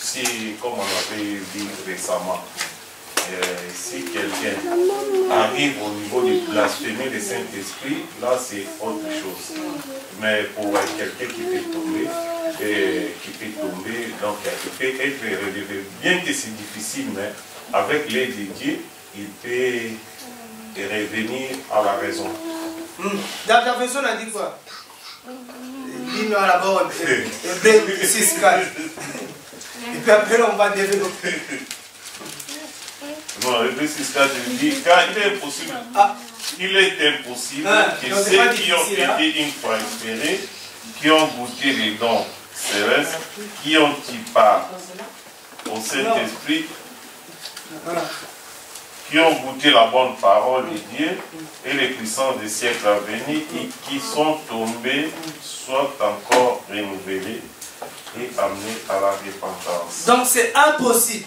si, comme on avait dit récemment, si quelqu'un arrive au niveau de blasphémer le Saint-Esprit, là c'est autre chose. Mais pour quelqu'un qui peut tomber, donc il peut être relevé. Bien que c'est difficile, mais avec l'aide de Dieu, il peut revenir à la raison. Dans ta version, on a dit quoi? Dis-nous à la bonne. Hébreux 6:4. Et puis après, on va développer. Non, Hébreux 6:4, il dit, car il est impossible. Il est impossible que ceux qui ont été une fois espérés, qui ont goûté les dons célestes, qui ont eu part au Saint-Esprit, qui ont goûté la bonne parole de Dieu et les puissances des siècles à venir et qui sont tombés, soient encore renouvelés et amenés à la repentance. Donc c'est impossible.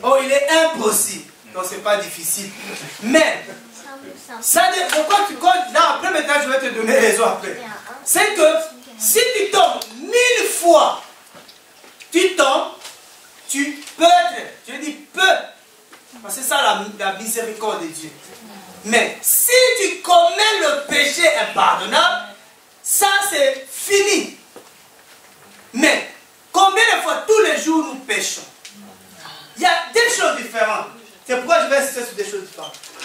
Oh, il est impossible. Donc c'est pas difficile. Mais, ça dit, pourquoi tu comptes là, après maintenant je vais te donner raison après. C'est que si tu tombes 1000 fois, tu tombes, tu peux être, je dis peux. Parce que c'est ça la miséricorde de Dieu. Mais si tu commets le péché impardonnable, ça c'est fini. Mais combien de fois tous les jours nous péchons? Il y a des choses différentes. C'est pourquoi je vais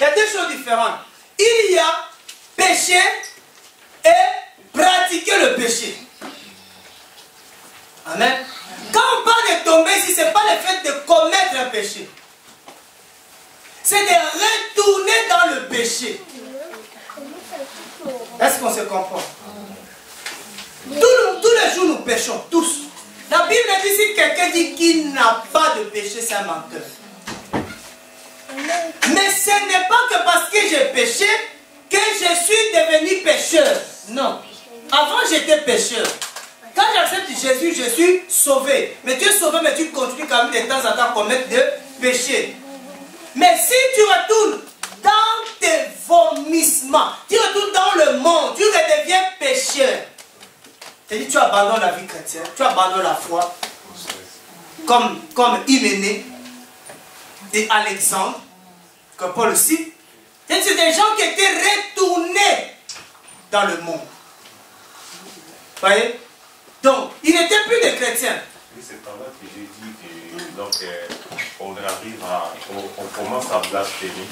y a deux choses différentes. Il y a péché et pratiquer le péché. Amen. Quand on parle de tomber ici, ce n'est pas le fait de commettre un péché. C'est de retourner dans le péché. Est-ce qu'on se comprend? Tous les jours, nous péchons, tous. La Bible dit, si quelqu'un dit qu'il n'a pas de péché, c'est un menteur. Mais ce n'est pas que parce que j'ai péché que je suis devenu pécheur. Non. Avant, j'étais pécheur. Quand j'accepte Jésus, je suis sauvé. Mais tu es sauvé, mais tu continues quand même de temps en temps à commettre des péchés. Mais si tu retournes dans tes vomissements, tu retournes dans le monde, tu redeviens pécheur. C'est-à-dire tu abandonnes la vie chrétienne, tu abandonnes la foi, comme Hyménée et Alexandre, que Paul cite. C'est des gens qui étaient retournés dans le monde. Vous voyez? Donc, ils n'étaient plus des chrétiens. Oui, c'est par là que j'ai dit que donc, on arrive on commence à blasphémer.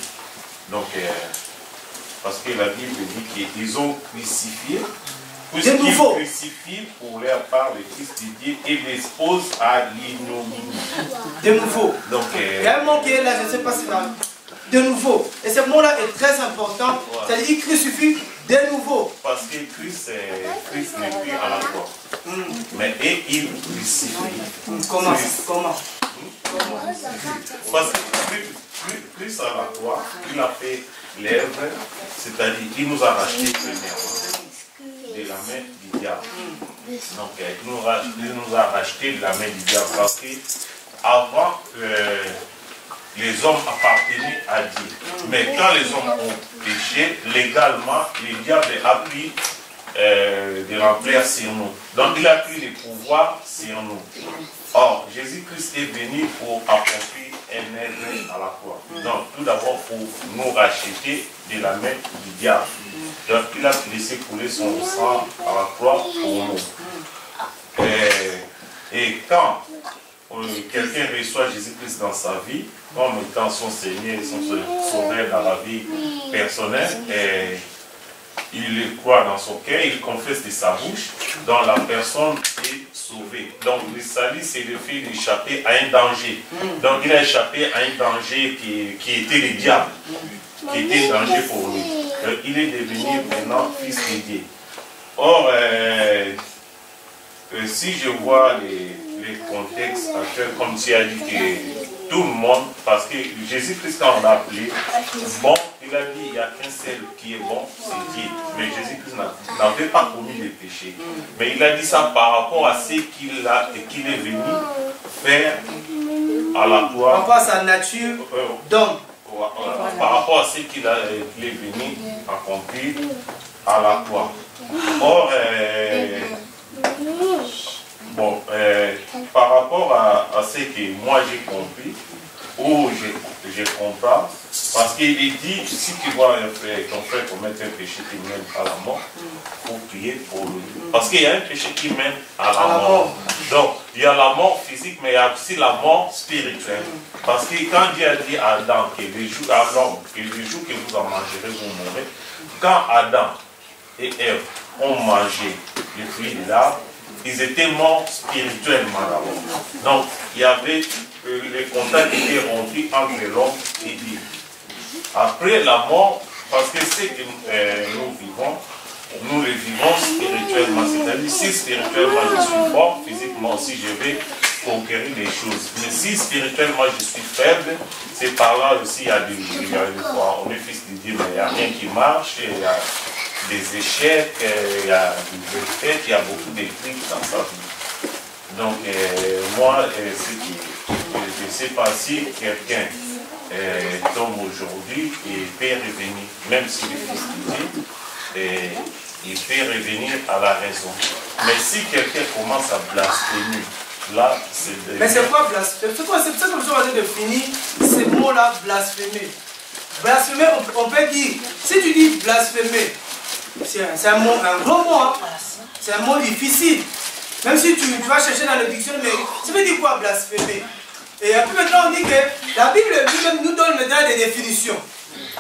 Donc, parce que la Bible dit qu'ils ont crucifié. Puisqu'ils crucifient pour leur part le Christ de Dieu et l'exposent à l'ignominie. De nouveau. Donc, il y a un mot qui est là, je ne sais pas si là. De nouveau. Et ce mot-là est très important. Voilà. C'est-à-dire qu'il crucifie de nouveau. Parce que Christ n'est plus à la croix. Mais et il crucifie. Comment? Parce que plus à la croix, il a fait l'œuvre, c'est-à-dire qu'il nous a racheté premièrement de la main du diable. Donc il nous a racheté de la main du diable parce que avant les hommes appartenaient à Dieu. Mais quand les hommes ont péché, légalement, le diable a pris de l'ampleur sur nous. Donc il a pris le pouvoir sur nous. Or, Jésus-Christ est venu pour accomplir un œuvre à la croix. Donc, tout d'abord, pour nous racheter de la main du diable. Donc, il a laissé couler son sang à la croix pour nous. Et quand quelqu'un reçoit Jésus-Christ dans sa vie, comme étant son Seigneur et son Sauveur dans la vie personnelle, il le croit dans son cœur, il confesse de sa bouche, donc la personne est sauvée. Donc le salut, c'est le fait d'échapper à un danger. Donc il a échappé à un danger qui était le diable, qui était un danger pour lui. Donc, il est devenu maintenant fils de Dieu. Or, si je vois les contextes actuels, comme tu as dit que tout le monde, parce que Jésus-Christ, quand on l'a appelé bon, il a dit il n'y a qu'un seul qui est bon, c'est Dieu. Mais Jésus-Christ n'avait pas commis de péché. Mais il a dit ça par rapport à ce qu'il est venu faire à la croix. Par rapport à sa nature d'homme. Par rapport à ce qu'il est venu accomplir à la croix. Or, bon, par rapport à ce que moi j'ai compris, ou je comprends, parce qu'il dit, si tu vois ton frère commettre un péché qui mène à la mort, il faut prier pour lui. Parce qu'il y a un péché qui mène à la mort. Donc, il y a la mort physique, mais il y a aussi la mort spirituelle. Parce que quand Dieu a dit à Adam que le jour que vous en mangerez, vous mourrez, quand Adam et Ève ont mangé le fruit de l'arbre, ils étaient morts spirituellement d'abord. Donc, il y avait le contact qui était rompu entre l'homme et Dieu. Après la mort, parce que ce que nous vivons, nous le vivons spirituellement. C'est-à-dire, si spirituellement je suis fort, physiquement aussi je vais conquérir les choses. Mais si spirituellement je suis faible, c'est par là aussi il y a des fois, on est fils de Dieu, mais il n'y a rien qui marche, il y a des échecs, il y a des défaites, il y a beaucoup de trucs dans sa vie. Donc, moi, je ne sais pas si quelqu'un tombe aujourd'hui et peut revenir, même si le fils de Dieu, il peut revenir à la raison. Mais si quelqu'un commence à blasphémer, là, c'est... Mais c'est quoi blasphémer? C'est ça que je suis en train de finir, ces mots-là, blasphémer. Blasphémer, on peut dire, si tu dis blasphémer, c'est un gros mot, hein? C'est un mot difficile. Même si tu vas chercher dans le dictionnaire, mais ça veut dire quoi blasphémer? Et après maintenant on dit que la Bible lui-même nous donne maintenant des définitions.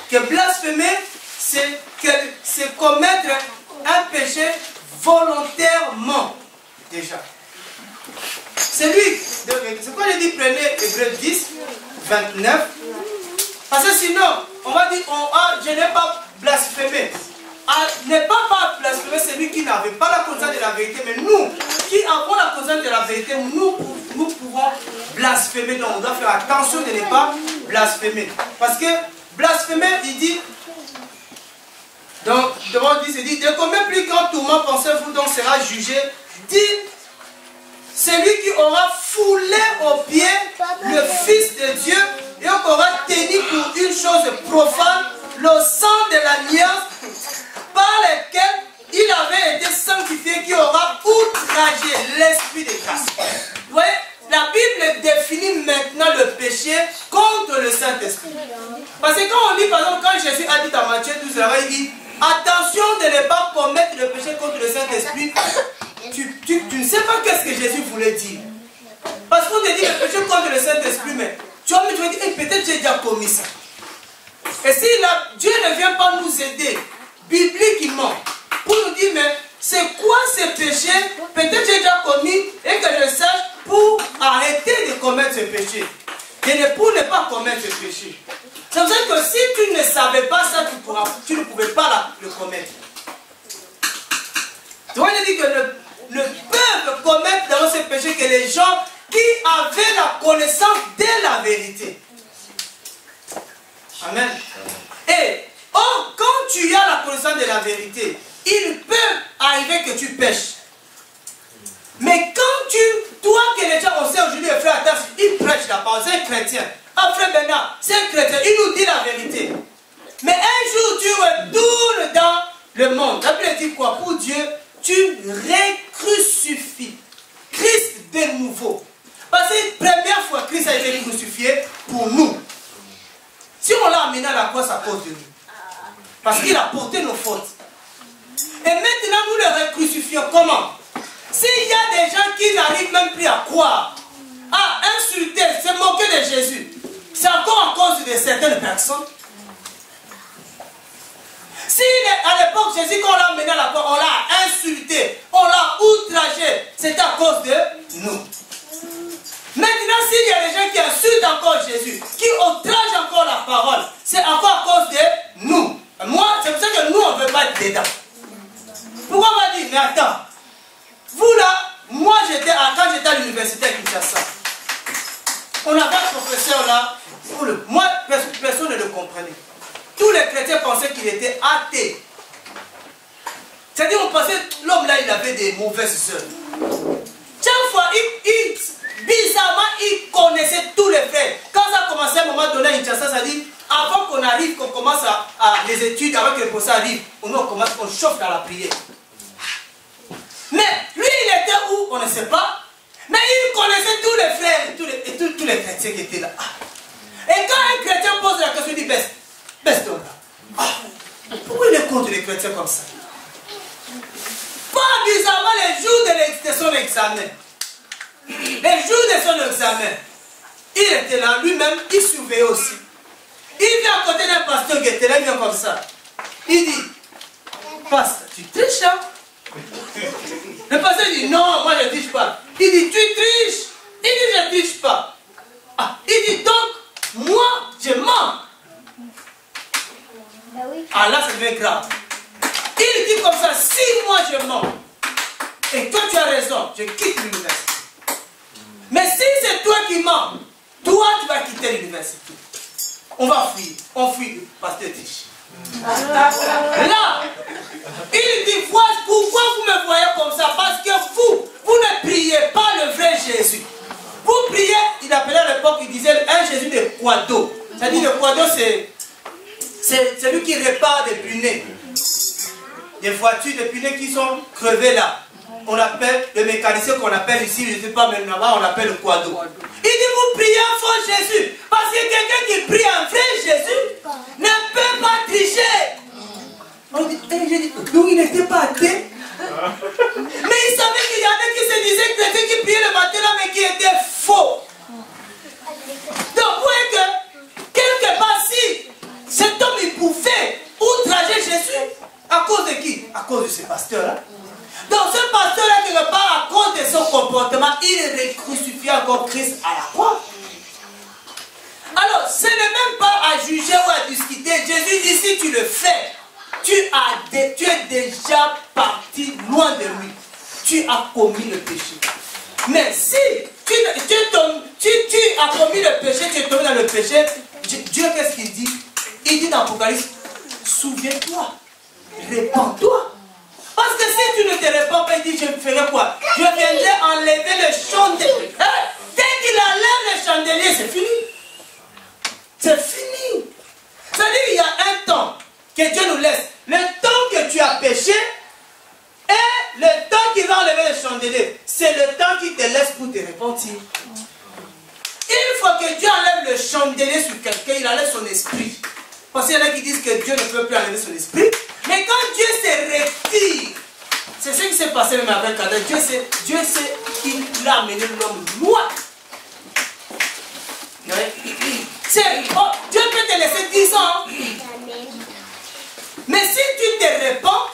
Que blasphémer, c'est commettre un péché volontairement. Déjà. C'est lui. C'est quoi il dit, prenez Hébreux 10, 29. Parce que sinon, on va dire, je n'ai pas blasphémé. Ne pas blasphémer celui qui n'avait pas la connaissance de la vérité, mais nous qui avons la connaissance de la vérité, nous pouvons blasphémer. Donc on doit faire attention de ne pas blasphémer. Parce que blasphémer, il dit, donc devant Dieu, il dit, de combien plus grand tourment pensez-vous donc sera jugé? Dit, celui qui aura foulé aux pieds le Fils de Dieu et aura tenu pour une chose profane le sang de l'alliance par lequel il avait été sanctifié, qui aura outragé l'esprit de grâce. Vous voyez, la Bible définit maintenant le péché contre le Saint-Esprit. Parce que quand on lit, par exemple, quand Jésus a dit à Matthieu 12, il dit, attention de ne pas commettre le péché contre le Saint-Esprit. Tu ne sais pas qu'est-ce que Jésus voulait dire. Parce qu'on te dit le péché contre le Saint-Esprit, mais tu vas me dire, peut-être j'ai déjà commis ça. Et si Dieu ne vient pas nous aider, bibliquement, pour nous dire, mais c'est quoi ces péchés, peut-être j'ai déjà commis, et que je sache pour arrêter de commettre ce péché. Et pour ne pas commettre ce péché. C'est pour ça que si tu ne savais pas ça, tu ne pouvais pas le commettre. Tu vois, il dit que ne peuvent commettre dans ce péché que les gens qui avaient la connaissance de la vérité. Amen. Et quand tu as la connaissance de la vérité, il peut arriver que tu pêches. Mais quand toi que les gens ont sait aujourd'hui, frère, attends, il prêche la parole, c'est un chrétien. Ah, frère Bernard, c'est un chrétien, il nous dit la vérité. Mais un jour, tu retournes dans le monde. La Bible dit quoi? Pour Dieu, tu recrucifies Christ de nouveau. Parce que la première fois, Christ a été crucifié pour nous. Si on l'a amené à la croix, c'est à cause de nous. Parce qu'il a porté nos fautes. Et maintenant, nous le recrucifions. Comment? S'il y a des gens qui n'arrivent même plus à croire, à insulter, se moquer de Jésus, c'est encore à cause de certaines personnes. Si à l'époque, Jésus, quand on l'a amené à la croix, on l'a insulté, on l'a outragé, c'est à cause de nous. Maintenant, s'il y a des gens qui insultent encore Jésus, qui outragent encore la parole, c'est encore à cause de nous. Moi, c'est pour ça que nous, on ne veut pas être dedans. Pourquoi on va dire, mais attends, vous là, moi, quand j'étais à l'université à Kinshasa, on avait un professeur là, moi, personne ne le comprenait. Tous les chrétiens pensaient qu'il était athée. C'est-à-dire, on pensait que l'homme là, il avait des mauvaises œuvres. Chaque fois, bizarrement, il connaissait tous les faits. Quand ça a commencé à un moment donné à Kinshasa, ça dit, avant qu'on arrive, qu'on commence à les études, avant que le procès arrive, on chauffe dans la prière. Mais lui, il était où? On ne sait pas. Mais il connaissait tous les frères, tous les chrétiens qui étaient là. Et quand un chrétien pose la question, il dit, baisse ton là. Pourquoi il est contre les chrétiens comme ça? Pas bizarrement les jours de son examen. Les jours de son examen, il était là, lui-même, il surveillait aussi. Il vient à côté d'un pasteur qui était là, il vient comme ça. Il dit, pasteur, tu triches hein? Le pasteur dit, non, moi je ne triche pas. Il dit, tu triches? Il dit, je ne triche pas. Ah, il dit, donc, moi, je mens. Ah là, ça devient grave. Il dit comme ça, si moi je mens, et toi tu as raison, je quitte l'université. Mais si c'est toi qui mens, toi tu vas quitter l'université. On va fuir, on fuit le pasteur Tiche. Là, il dit, voilà pourquoi vous me voyez comme ça? Parce que vous ne priez pas le vrai Jésus. Vous priez, il appelait à l'époque, il disait un Jésus de quado. C'est-à-dire le quado, c'est celui qui répare des punais. Des voitures, des punais qui sont crevées là. On appelle le mécanicien qu'on appelle ici, je ne sais pas même là-bas, on appelle le quado. Il dit, vous priez un faux Jésus. Parce que quelqu'un qui prie un vrai Jésus ne peut pas tricher. On dit, j'ai dit, donc il n'était pas athée. Mais il savait qu'il y en a qui se disaient chrétiens qui priaient le matin là, mais qui étaient faux. Donc, vous voyez que, quelque part, si cet homme pasteur. Donc ce pasteur-là, quelque part, à cause de son comportement, il crucifie encore Christ à la croix. Alors, ce n'est même pas à juger ou à discuter. Jésus dit, si tu le fais, tu es déjà parti loin de lui. Tu as commis le péché. Mais si tu as commis le péché, tu es tombé dans le péché, Dieu, qu'est-ce qu'il dit? Il dit dans l'Apocalypse, souviens-toi, répands-toi. Parce que si tu ne te répands pas, il dit, je ferai quoi? Je viendrai enlever le chandelier. Dès qu'il enlève le chandelier, c'est fini. C'est fini. C'est-à-dire qu'il y a un temps que Dieu nous laisse. Le temps que tu as péché et le temps qu'il va enlever le chandelier, c'est le temps qu'il te laisse pour te repentir. Une fois que Dieu enlève le chandelier sur quelqu'un, il enlève son esprit. Parce qu'il y en a qui disent que Dieu ne peut plus enlever son esprit. Mais quand Dieu se retire, c'est ce qui s'est passé même avec Adam. Dieu sait qu'il a amené l'homme loin. Dieu peut te laisser 10 ans. Mais si tu te répands,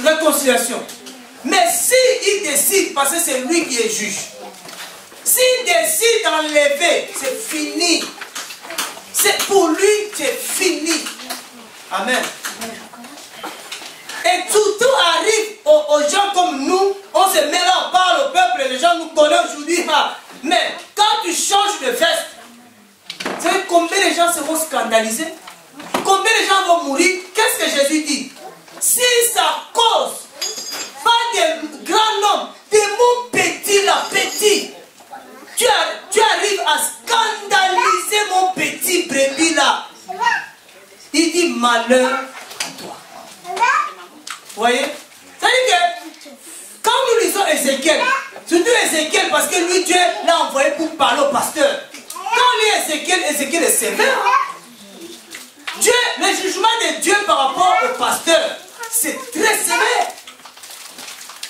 réconciliation. Mais si il décide, parce que c'est lui qui est juge, s'il décide d'enlever, c'est fini. C'est pour lui, c'est fini. Amen. Et tout arrive aux gens comme nous. On se met là, on parle au peuple, les gens nous connaissent aujourd'hui. Mais quand tu changes de veste, vous savez combien de gens seront scandalisés? Combien de gens vont mourir? Qu'est-ce que Jésus dit? Si ça cause pas des grands hommes, des mots petits là, petits, tu arrives à scandaliser mon petit brebis là. Il dit malheur à toi. Vous voyez? C'est-à-dire que quand nous lisons Ézéchiel, surtout Ézéchiel, parce que lui, Dieu l'a envoyé pour parler au pasteur. Quand on lit Ézéchiel est sévère. Dieu, le jugement de Dieu par rapport au pasteur, c'est très sévère.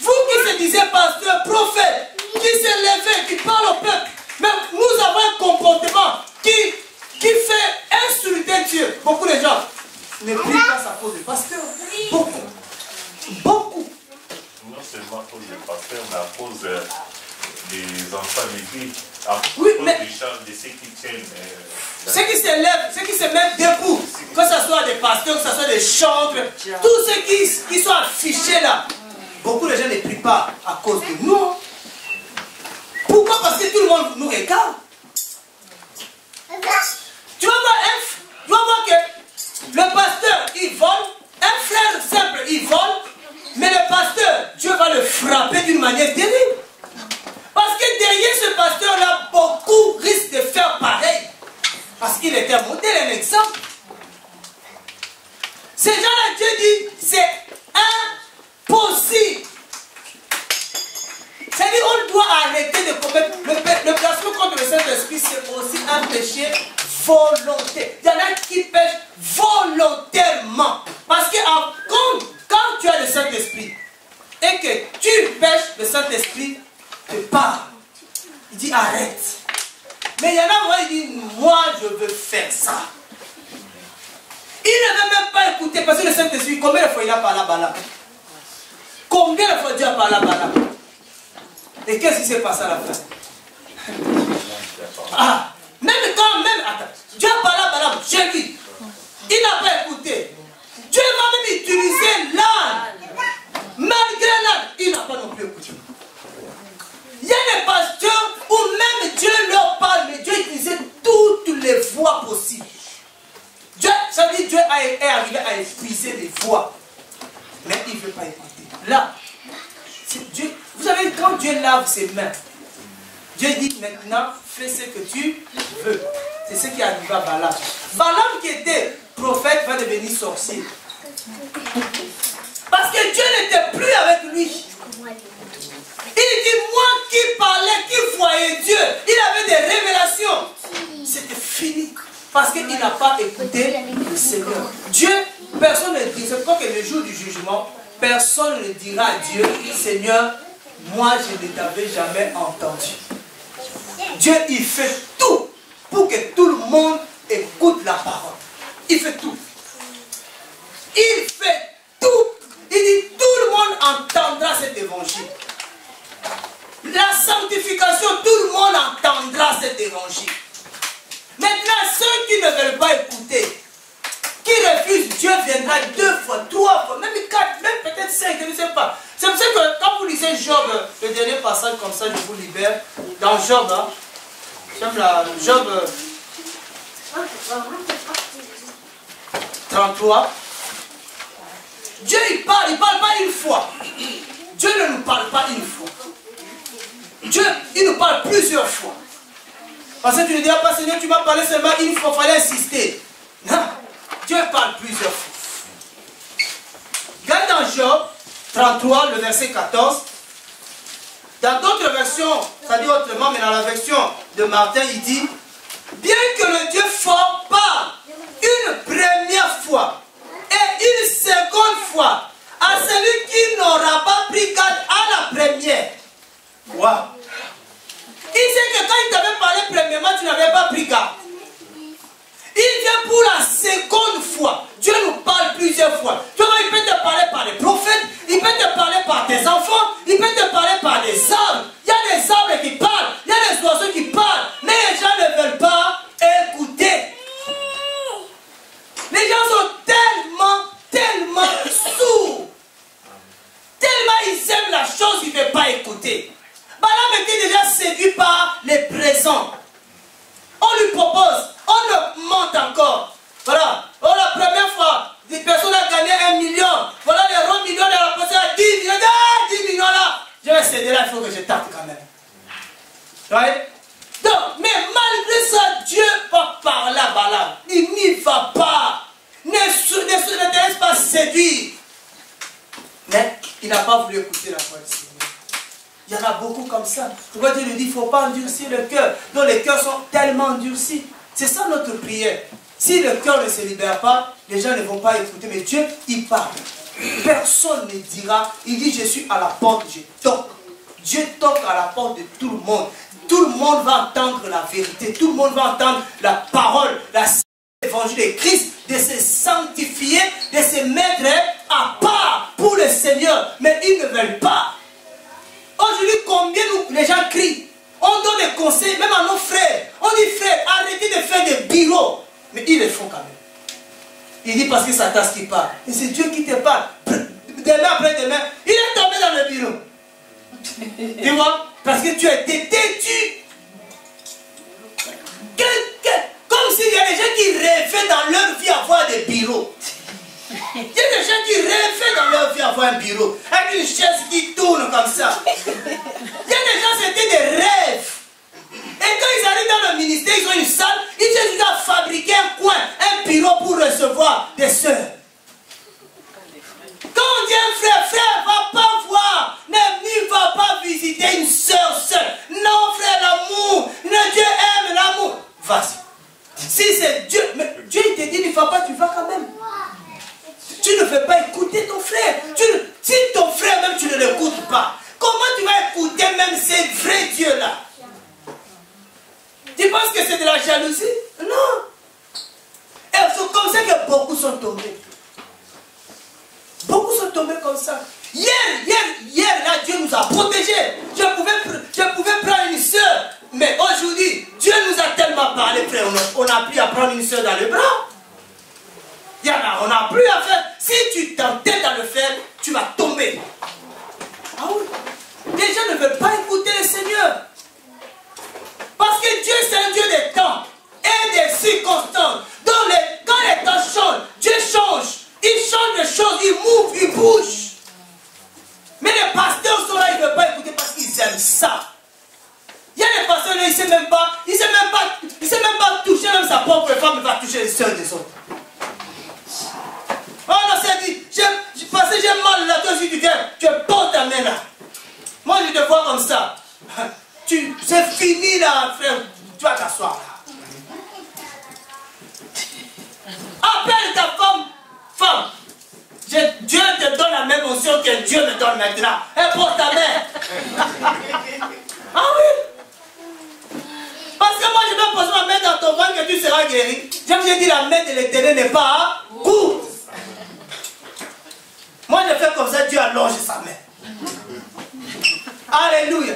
Vous qui se disiez pasteur, prophète, qui s'est levé, qui parle au peuple, mais nous avons un comportement qui fait insulter Dieu. Beaucoup de gens ne prient pas à cause du pasteur. Beaucoup. Beaucoup. Non seulement à cause du pasteur, mais à cause des enfants de l'église. À oui, cause mais de ceux qui tiennent. Ceux qui se lèvent, ceux qui se mettent debout, que ce soit des pasteurs, que ce soit des chantres, tous ceux qui sont affichés là, beaucoup de gens ne prient pas à cause de nous. Pourquoi? Parce que tout le monde nous regarde. Tu vas voir que le pasteur, il vole, un frère simple, il vole, mais le pasteur, Dieu va le frapper d'une manière terrible. Parce que derrière ce pasteur-là, beaucoup risquent de faire pareil. Parce qu'il était un modèle, un exemple. Ces gens-là, Dieu dit, c'est impossible. C'est-à-dire, on doit arrêter de commettre. Le blasphème contre le Saint-Esprit, c'est aussi un péché volontaire. Il y en a qui pêchent volontairement. Parce que quand tu as le Saint-Esprit et que tu pêches, le Saint-Esprit te parle. Il dit arrête. Mais il y en a qui disent moi je veux faire ça. Il ne veut même pas écouter parce que le Saint-Esprit, combien de fois il a parlé à Balaam? Combien de fois Dieu a parlé à Balaam? Et qu'est-ce qui s'est passé à la fin? Attends, Dieu a parlé à Balaam, j'ai dit, il n'a pas écouté. Dieu va même utiliser l'âne. Malgré l'âne, il n'a pas non plus écouté. Il y a des pasteurs où même Dieu leur parle, mais Dieu utilisait toutes les voies possibles. Ça veut dire Dieu est arrivé à épuiser les voies. Mais il ne veut pas écouter. Là, Dieu, vous savez, quand Dieu lave ses mains, Dieu dit maintenant, fais ce que tu veux. C'est ce qui est arrivé à Balaam. Balaam qui était prophète va devenir sorcier. Parce que Dieu n'était plus avec lui. Il dit, moi qui parlais, qui voyais Dieu, il avait des révélations. C'était fini. Parce qu'il n'a pas écouté le Seigneur. Dieu, personne ne dit, c'est pourquoi que le jour du jugement, personne ne dira à Dieu, Seigneur, moi je ne t'avais jamais entendu. Dieu, il fait tout pour que tout le monde écoute la parole. Il fait tout. Il fait tout. Il Il dit, tout le monde entendra cet évangile. La sanctification, tout le monde entendra cet évangile. Maintenant, ceux qui ne veulent pas écouter, qui refusent, Dieu viendra 2 fois, 3 fois, même 4, même peut-être 5, je ne sais pas. C'est pour ça que quand vous lisez Job, le dernier passage comme ça, je vous libère, dans Job, hein, Job 33, Dieu il parle pas une fois. Dieu ne nous parle pas une fois. Dieu, il nous parle plusieurs fois. Parce que tu ne diras pas, Seigneur, tu m'as parlé seulement une fois, il fallait insister. Non, Dieu parle plusieurs fois. Regarde dans Job 33, le verset 14. Dans d'autres versions, ça dit autrement, mais dans la version de Martin, il dit, bien que le Dieu fort parle une première fois et une seconde fois à celui qui n'aura pas pris garde à la première. Wow. Il sait que quand il t'avait parlé premièrement, tu n'avais pas pris garde. Il vient pour la seconde fois. Dieu nous parle plusieurs fois. Tu vois, il peut te parler par les prophètes, il peut te parler par tes enfants, il peut te parler par des arbres. Il y a des arbres qui parlent, il y a des oiseaux qui parlent, mais les gens ne veulent pas écouter. Les gens sont tellement sourds. Tellement ils aiment la chose, ils ne veulent pas écouter. Balaam était déjà séduit par les présents. On lui propose, on le monte encore. Voilà. Oh, la première fois, des personnes ont gagné 1 million. Voilà les 1 million de la personne à 10 millions. Ah, 10 millions là. Je vais céder là, il faut que je tape quand même. Ouais. Donc, mais malgré ça, Dieu va parler à Balaam. Il n'y va pas. Ne te laisse pas séduire. Mais il n'a pas voulu écouter la voix du Seigneur. Il y en a beaucoup comme ça. Pourquoi Dieu lui dit, il ne faut pas endurcir le cœur. Donc les cœurs sont tellement endurcis. C'est ça notre prière. Si le cœur ne se libère pas, les gens ne vont pas écouter. Mais Dieu, il parle. Personne ne dira, il dit, je suis à la porte, je toque. Dieu toque à la porte de tout le monde. Tout le monde va entendre la vérité. Tout le monde va entendre la parole, l'évangile de Christ, de se sanctifier, de se mettre à part pour le Seigneur. Mais ils ne veulent pas. Aujourd'hui, combien les gens crient? On donne des conseils, même à nos frères. On dit, frère, arrêtez de faire des bureaux. Mais ils le font quand même. Il dit, parce que c'est Satan qui parle. Et c'est Dieu qui te parle. Demain après demain, il est tombé dans le bureau. Tu vois? Parce que tu as été têtu. Comme s'il y a des gens qui rêvaient dans leur vie avoir des bureaux. Il y a des gens qui rêvaient dans leur vie avoir un bureau, avec une chaise qui tourne comme ça. Il y a des gens, c'était des rêves. Et quand ils arrivent dans le ministère, ils ont une salle, ils cherchent à fabriquer un coin, un bureau pour recevoir des sœurs. Quand on dit un frère, va pas voir, ne va pas visiter une sœur seule. Non, frère, l'amour, Dieu aime l'amour. Vas-y. Si c'est Dieu, mais Dieu il te dit, ne va pas, tu vas quand même. Tu ne veux pas écouter ton frère. Si ton frère même tu ne l'écoutes pas, comment tu vas écouter même ces vrais dieux-là? Tu penses que c'est de la jalousie? Non. Et c'est comme ça que beaucoup sont tombés. Beaucoup sont tombés comme ça. Hier, là, Dieu nous a protégés. Je pouvais prendre une soeur. Mais aujourd'hui, Dieu nous a tellement parlé, frère, on n'a plus à prendre une soeur dans les bras. On n'a plus à faire. Si tu t'entêtes à le faire, tu vas tomber. Ah oui. Les gens ne veulent pas écouter le Seigneur. Parce que Dieu, c'est un Dieu des temps et des circonstances. Donc, quand les temps changent, Dieu change. Il change de choses, il move, il bouge. Mais les pasteurs sont là, ils ne veulent pas écouter parce qu'ils aiment ça. Il y a des pasteurs là, ils ne savent même pas toucher même sa propre femme, il va toucher les sœurs des autres. Oh non, c'est dit, parce que j'ai mal là, toi aussi tu viens, tu portes ta main là. Moi je te vois comme ça. C'est fini là, frère, tu vas t'asseoir là. Appelle ta femme. Dieu te donne la même onction que Dieu me donne maintenant. Et porte ta main. Ah oui. Parce que moi je vais poser ma main dans ton ventre que tu seras guéri. Je vous ai dit, la main de l'Éternel n'est pas courte. Moi, je fais comme ça, Dieu allonge sa main. Alléluia.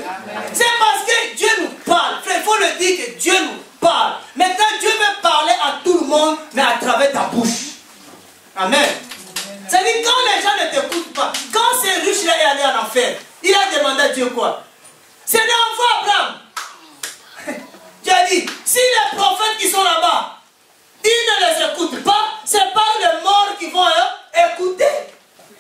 C'est parce que Dieu nous parle. Il faut le dire que Dieu nous parle. Maintenant, Dieu veut parler à tout le monde, mais à travers ta bouche. Amen. C'est-à-dire, quand les gens ne t'écoutent pas, quand ces riches-là est allé en enfer, il a demandé à Dieu quoi? C'est l'enfant Abraham. Dieu a dit, si les prophètes qui sont là-bas, ils ne les écoutent pas, c'est pas les morts qui vont écouter.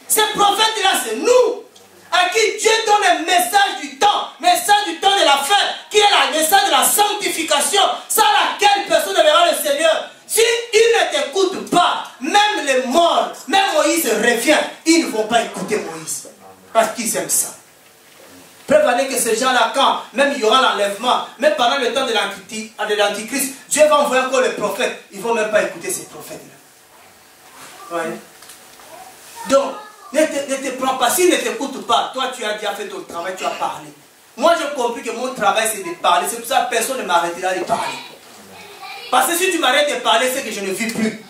Ces prophètes-là, c'est nous, à qui Dieu donne le message du temps de la fin, qui est le message de la sanctification, sans laquelle personne ne verra le Seigneur. Si ils ne t'écoutent pas, même les morts, même Moïse revient, ils ne vont pas écouter Moïse, parce qu'ils aiment ça. Prévenez que ces gens-là, quand même il y aura l'enlèvement, même pendant le temps de l'Antichrist, Dieu va envoyer encore les prophètes. Ils ne vont même pas écouter ces prophètes-là. Ouais. Donc, ne te prends pas. S'ils ne t'écoutent pas, toi tu as déjà fait ton travail, tu as parlé. Moi j'ai compris que mon travail c'est de parler. C'est pour ça que personne ne m'arrêtera de parler. Parce que si tu m'arrêtes de parler, c'est que je ne vis plus.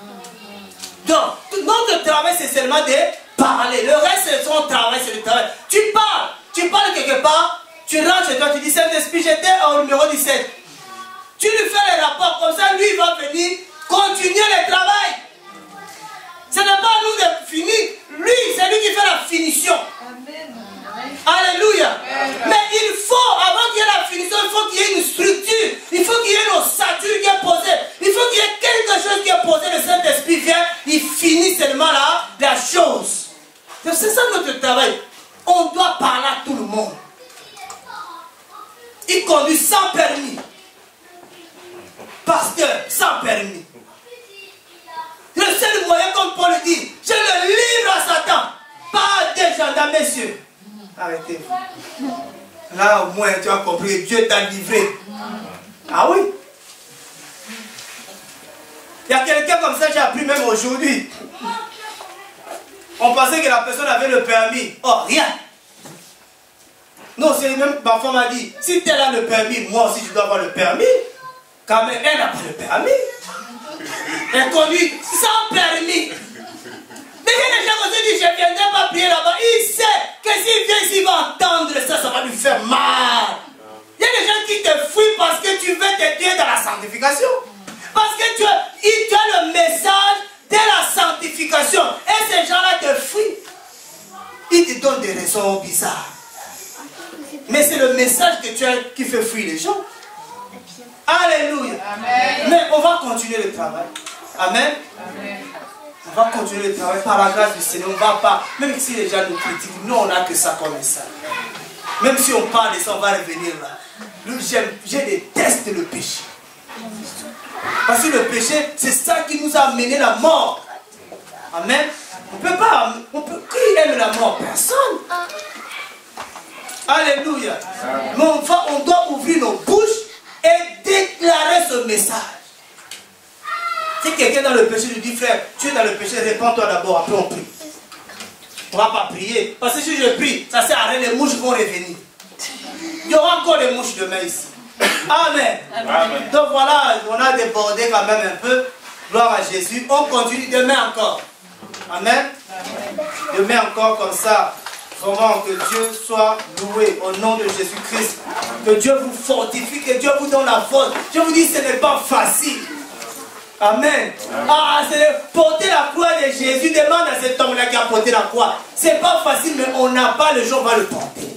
Donc, notre travail c'est seulement de parler. Le reste c'est son travail, c'est le travail. Tu parles quelque part, tu rentres chez toi, tu dis Saint-Esprit, j'étais au numéro 17. Tu lui fais les rapports, comme ça lui il va venir continuer le travail. Ce n'est pas à nous de finir, lui c'est lui qui fait la finition. Amen. Alléluia. Amen. Mais il faut, avant qu'il y ait la finition, il faut qu'il y ait une structure, il faut qu'il y ait une ossature qui est posée, il faut qu'il y ait quelque chose qui est posé, le Saint-Esprit vient, il finit seulement là, la chose. C'est ça notre travail. On doit parler à tout le monde. Il conduit sans permis. Pasteur, sans permis. Le seul moyen, comme Paul dit, je le livre à Satan. Pas des gendarmes, messieurs. Arrêtez-vous. Là, au moins, tu as compris, Dieu t'a livré. Ah oui. Il y a quelqu'un comme ça, j'ai appris même aujourd'hui. On pensait que la personne avait le permis. Oh, rien. Non, c'est même ma femme m'a dit, si tu as le permis, moi aussi je dois avoir le permis. Quand même, elle n'a pas le permis. Elle conduit sans permis. Mais il y a des gens qui se disent, je ne viendrai pas prier là-bas. Il sait que s'il vient ici, il va entendre ça, ça va lui faire mal. Il y a des gens qui te fuient parce que tu veux t'aider dans la sanctification. Parce que tu as le message de la sanctification. Et ces gens-là te fuient. Ils te donnent des raisons bizarres. Mais c'est le message que tu as qui fait fuir les gens. Alléluia. Amen. Mais on va continuer le travail. Amen. Amen. On va continuer le travail par la grâce du Seigneur. On ne va pas, même si les gens nous critiquent, nous on n'a que ça comme ça. Même si on parle de ça, on va revenir là. Je déteste le péché. Parce que le péché, c'est ça qui nous a amené la mort. Amen. On ne peut pas, qui aime la mort? Personne. Alléluia. Mais on doit ouvrir nos bouches et déclarer ce message. Si quelqu'un dans le péché lui dit, frère, tu es dans le péché, répands-toi d'abord, après on prie. On ne va pas prier. Parce que si je prie, ça sert à rien, les mouches vont revenir. Il y aura encore des mouches demain ici. Amen. Amen. Donc voilà, on a débordé quand même un peu. Gloire à Jésus. On continue demain encore. Amen. Demain encore comme ça. Vraiment que Dieu soit loué au nom de Jésus-Christ. Que Dieu vous fortifie, que Dieu vous donne la force. Je vous dis, ce n'est pas facile. Amen. Ah, c'est porter la croix de Jésus. Demande à cet homme-là qui a porté la croix. C'est pas facile, mais on n'a pas le jour, on va le porter.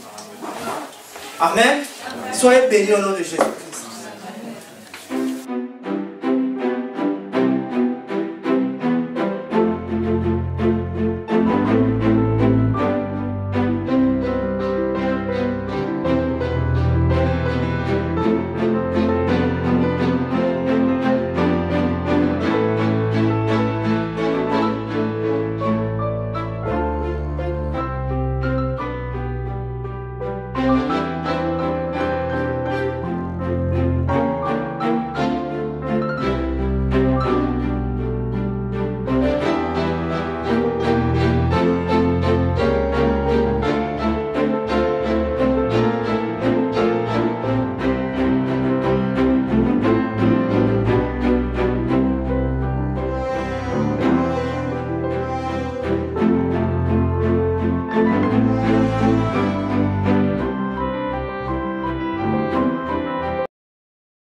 Amen. Soyez bénis au nom de Jésus-Christ.